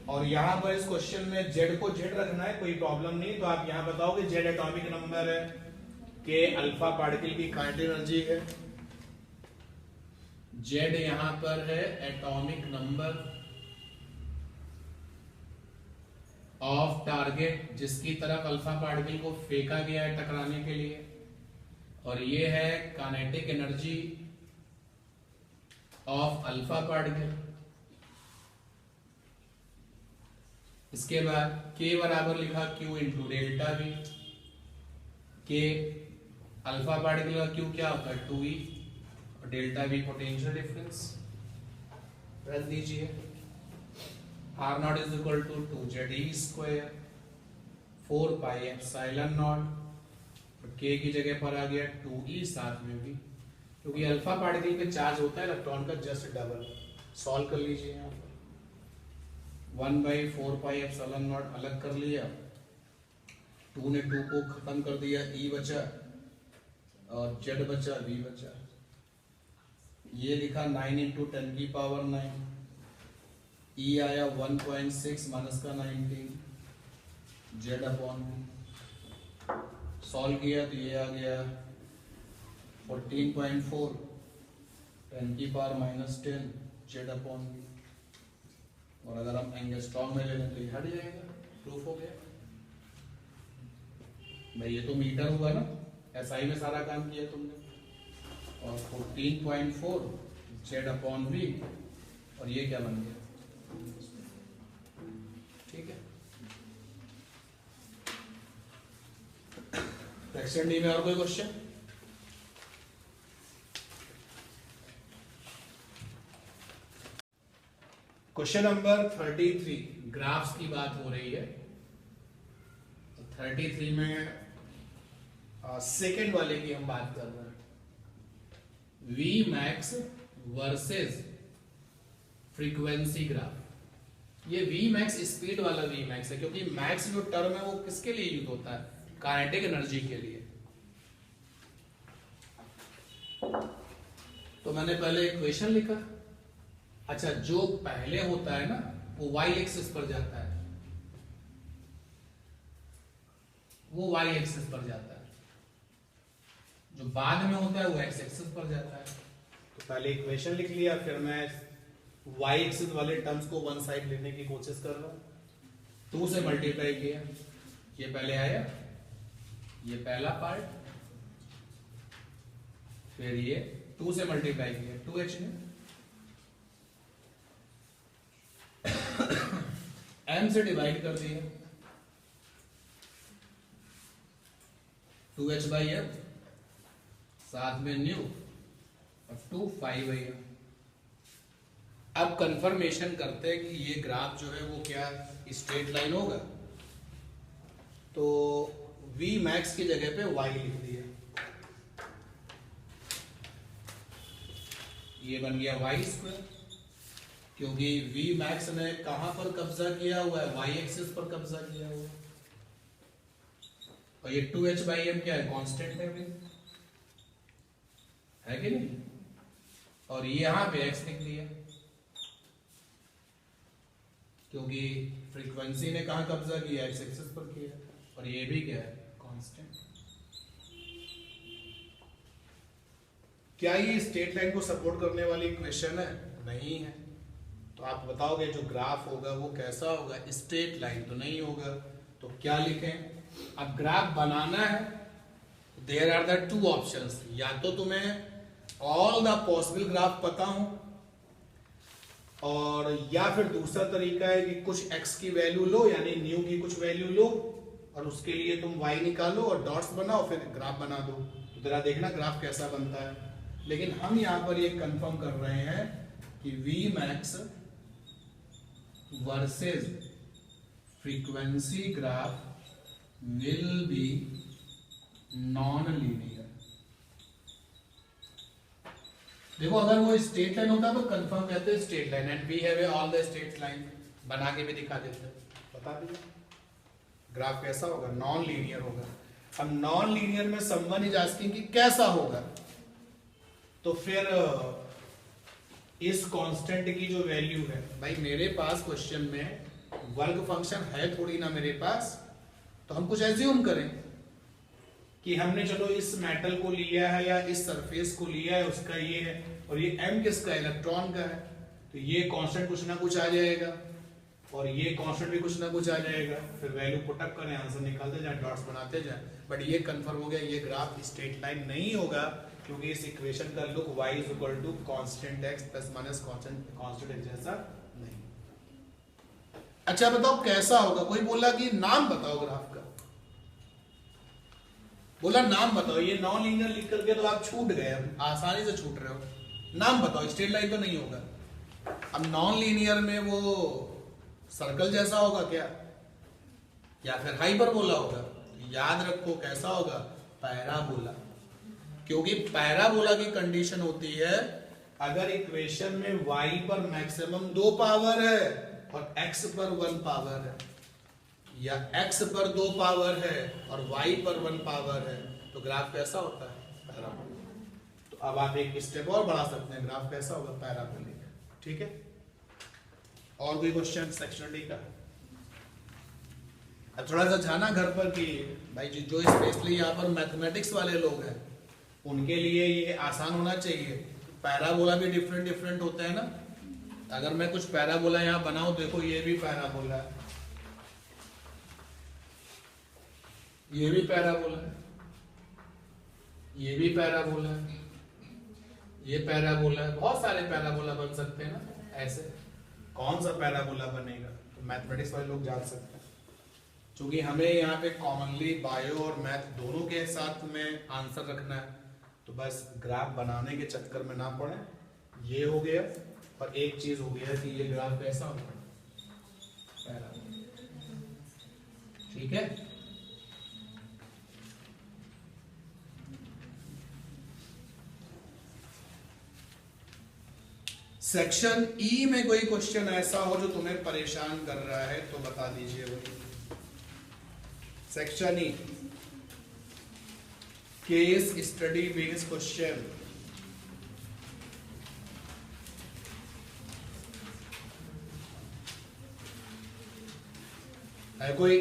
और यहां पर इस क्वेश्चन में Z को Z रखना है, कोई प्रॉब्लम नहीं, तो आप यहां बताओगे Z एटॉमिक नंबर है, K अल्फा पार्टिकल की काइनेटिक एनर्जी है, Z यहां पर है एटॉमिक नंबर ऑफ टारगेट जिसकी तरफ अल्फा पार्टिकल को फेंका गया है टकराने के लिए, और ये है kinetic energy of alpha particle. इसके बाद K बराबर लिखा Q into delta V। K alpha particle का Q क्या होता है 2E और डेल्टा V पोटेंशियल डिफरेंस रख दीजिए। R nought is equal to 2ZE square 4 pi epsilon nought. K की जगह पर आ गया 2E साथ में भी, क्योंकि अल्फा पार्टिकल पे चार्ज होता है इलेक्ट्रॉन का जस्ट डबल। सॉल्व कर लीजिए यहाँ पर 1/4 पाई एप्सिलॉन नॉट अलग कर लिया, 2 ने 2 को खत्म कर दिया, E बचा और Z बचा, V बचा। ये लिखा 9 इंटू 10 की पावर 9, E आया 1.6 माइनस का 19 Z अपॉन V। सॉल्व किया तो ये आ गया 14.4 10 की power minus 10 Z upon V। और अगर हम एंगस्ट्रॉम में ले लें तो ये हट जाएगा, प्रूफ हो गया भाई। ये तो मीटर हुआ ना, SI में सारा काम किया तुमने। और 14.4 Z अपॉन V और ये क्या बन गया, ठीक है। सेक्शन डी में और कोई क्वेश्चन? क्वेश्चन नंबर 33, ग्राफ्स की बात हो रही है। तो 33 में सेकेंड वाले की हम बात कर रहे हैं, v max versus frequency graph. ये वी मैक्स स्पीड वाला वी मैक्स है, क्योंकि मैक्स जो टर्म है वो किसके लिए यूज होता है, काइनेटिक एनर्जी के लिए। तो मैंने पहले इक्वेशन लिखा। अच्छा, जो पहले होता है ना वो y एक्सिस पर जाता है, वो y एक्सिस पर जाता है, जो बाद में होता है वो x एक्सिस पर जाता है। तो पहले इक्वेशन लिख लिया, फिर मैं y एक्सिस वाले टर्म्स को वन साइड लेने की कोशिश कर रहा हूं। 2 से मल्टीप्लाई किया, ये पहले आया, ये पहला पार्ट, फिर ये 2 से मल्टीप्लाई किया 2h ने, m से डिवाइड कर दिया 2h बाई एफ, साथ में न्यू और 2 5 बाई एफ। अब कंफर्मेशन करते हैं कि ये ग्राफ जो है वो क्या स्ट्रेट लाइन होगा। तो v मैक्स की जगह पे y लिख दिया, ये बन गया y स्क्वायर, क्योंकि v मैक्स ने कहां पर कब्जा किया हुआ है, y एक्सिस पर कब्जा किया हुआ है। और ये 2h बाई एम क्या है, कांस्टेंट है कि नहीं। और यहां पे x लिख दिया, क्योंकि फ्रीक्वेंसी ने कहां कब्जा किया, x एक्सिस पर किया, और ये भी क्या है, कांस्टेंट। क्या ये स्ट्रेट लाइन को सपोर्ट करने वाली इक्वेशन है? नहीं है। तो आप बताओगे जो ग्राफ होगा वो कैसा होगा, स्ट्रेट लाइन तो नहीं होगा। तो क्या लिखें? अब ग्राफ बनाना है, देयर आर द 2 ऑप्शंस। या तो तुम्हें ऑल द पॉसिबल ग्राफ पता हो, और या फिर दूसरा तरीका है कि कुछ x की वैल्यू लो, यानी न्यू की कुछ वैल्यू लो, और उसके लिए तुम y निकालो और डॉट्स बनाओ, फिर ग्राफ बना दो। तो जरा देखना ग्राफ कैसा बनता है। लेकिन हम यहां पर ये कंफर्म कर रहे हैं कि v max versus frequency graph will be non linear. देखो, अगर वो स्ट्रेट लाइन होता तो कंफर्म कहते हैं straight line, and we have all the straight line, बना के भी दिखा देते, बता दिया। ग्राफ कैसा होगा, नॉन लीनियर होगा। अब नॉन लीनियर में समवन इज आस्किंग कि कैसा होगा, तो फिर इस कांस्टेंट की जो वैल्यू है, भाई मेरे पास क्वेश्चन में वर्ग फंक्शन है थोड़ी ना मेरे पास, तो हम कुछ एज्यूम करें कि हमने चलो इस मेटल को लिया है या इस सरफेस को लिया है, उसका ये है, और ये m किसका, इलेक्ट्रॉन का है, तो ये कांस्टेंट कुछ ना कुछ आ जाएगा। और ये कांस्टेंट भी कुछ ना कुछ आ जाएगा, फिर वैल्यू पुटअप करें, आंसर निकालते जाए, डॉट्स बनाते जाए। बट ये कंफर्म हो गया, ये ग्राफ स्ट्रेट लाइन नहीं होगा, क्योंकि इस इक्वेशन का look y is equal to constant x plus minus constant x जैसा नहीं। अच्छा बताओ कैसा होगा, कोई बोला कि नाम बताओ ग्राफ का, बोला नाम बताओ, ये नॉन लीनियर लिख करके तो आप छूट गए, अब आसानी से छूट रहे हो। नाम बताओ, स्ट्रेट लाइन तो नहीं होगा। अब नॉन लीनियर में वो सर्कल जैसा होगा क्या, या फिर हाइपरबोला होगा? याद रखो कैसा होगा, पैराबोला। क्योंकि पैराबोला की कंडीशन होती है अगर इक्वेशन में y पर मैक्सिमम 2 पावर है और x पर 1 पावर है, या x पर 2 पावर है और y पर 1 पावर है, तो ग्राफ कैसा होता है, पैराबोला। तो अब आप एक स्टेप और बढ़ा सकते हैं, ग्राफ कैसा होगा, पैराबोलिक। ठीक है, और कोई क्वेश्चन सेक्शन डी का? अब थोड़ा सा जाना घर पर कि भाई जो स्पेशली यहाँ पर मैथमेटिक्स वाले लोग हैं उनके लिए ये आसान होना चाहिए। पैराबोला भी डिफरेंट डिफरेंट होते हैं ना। अगर मैं कुछ पैराबोला यहाँ बनाऊं, देखो ये भी पैराबोला है, ये भी पैराबोला है, ये भी पैराबोला है, ये पैराबोला है, बहुत सारे पैराबोला बन सकते हैं ना। ऐसे कौन सा पैराबोला बनेगा, तो मैथमेटिक्स वाले लोग जान सकते हैं। क्योंकि हमें यहाँ पे कॉमनली बायो और मैथ दोनों के साथ में आंसर रखना है, तो बस ग्राफ बनाने के चक्कर में ना पड़े। ये हो गया, और एक चीज हो गया कि ये ग्राफ कैसा होगा, पैराबोला। ठीक है, सेक्शन ई में कोई क्वेश्चन ऐसा हो जो तुम्हें परेशान कर रहा है तो बता दीजिए भाई। Section E case study based question. है कोई?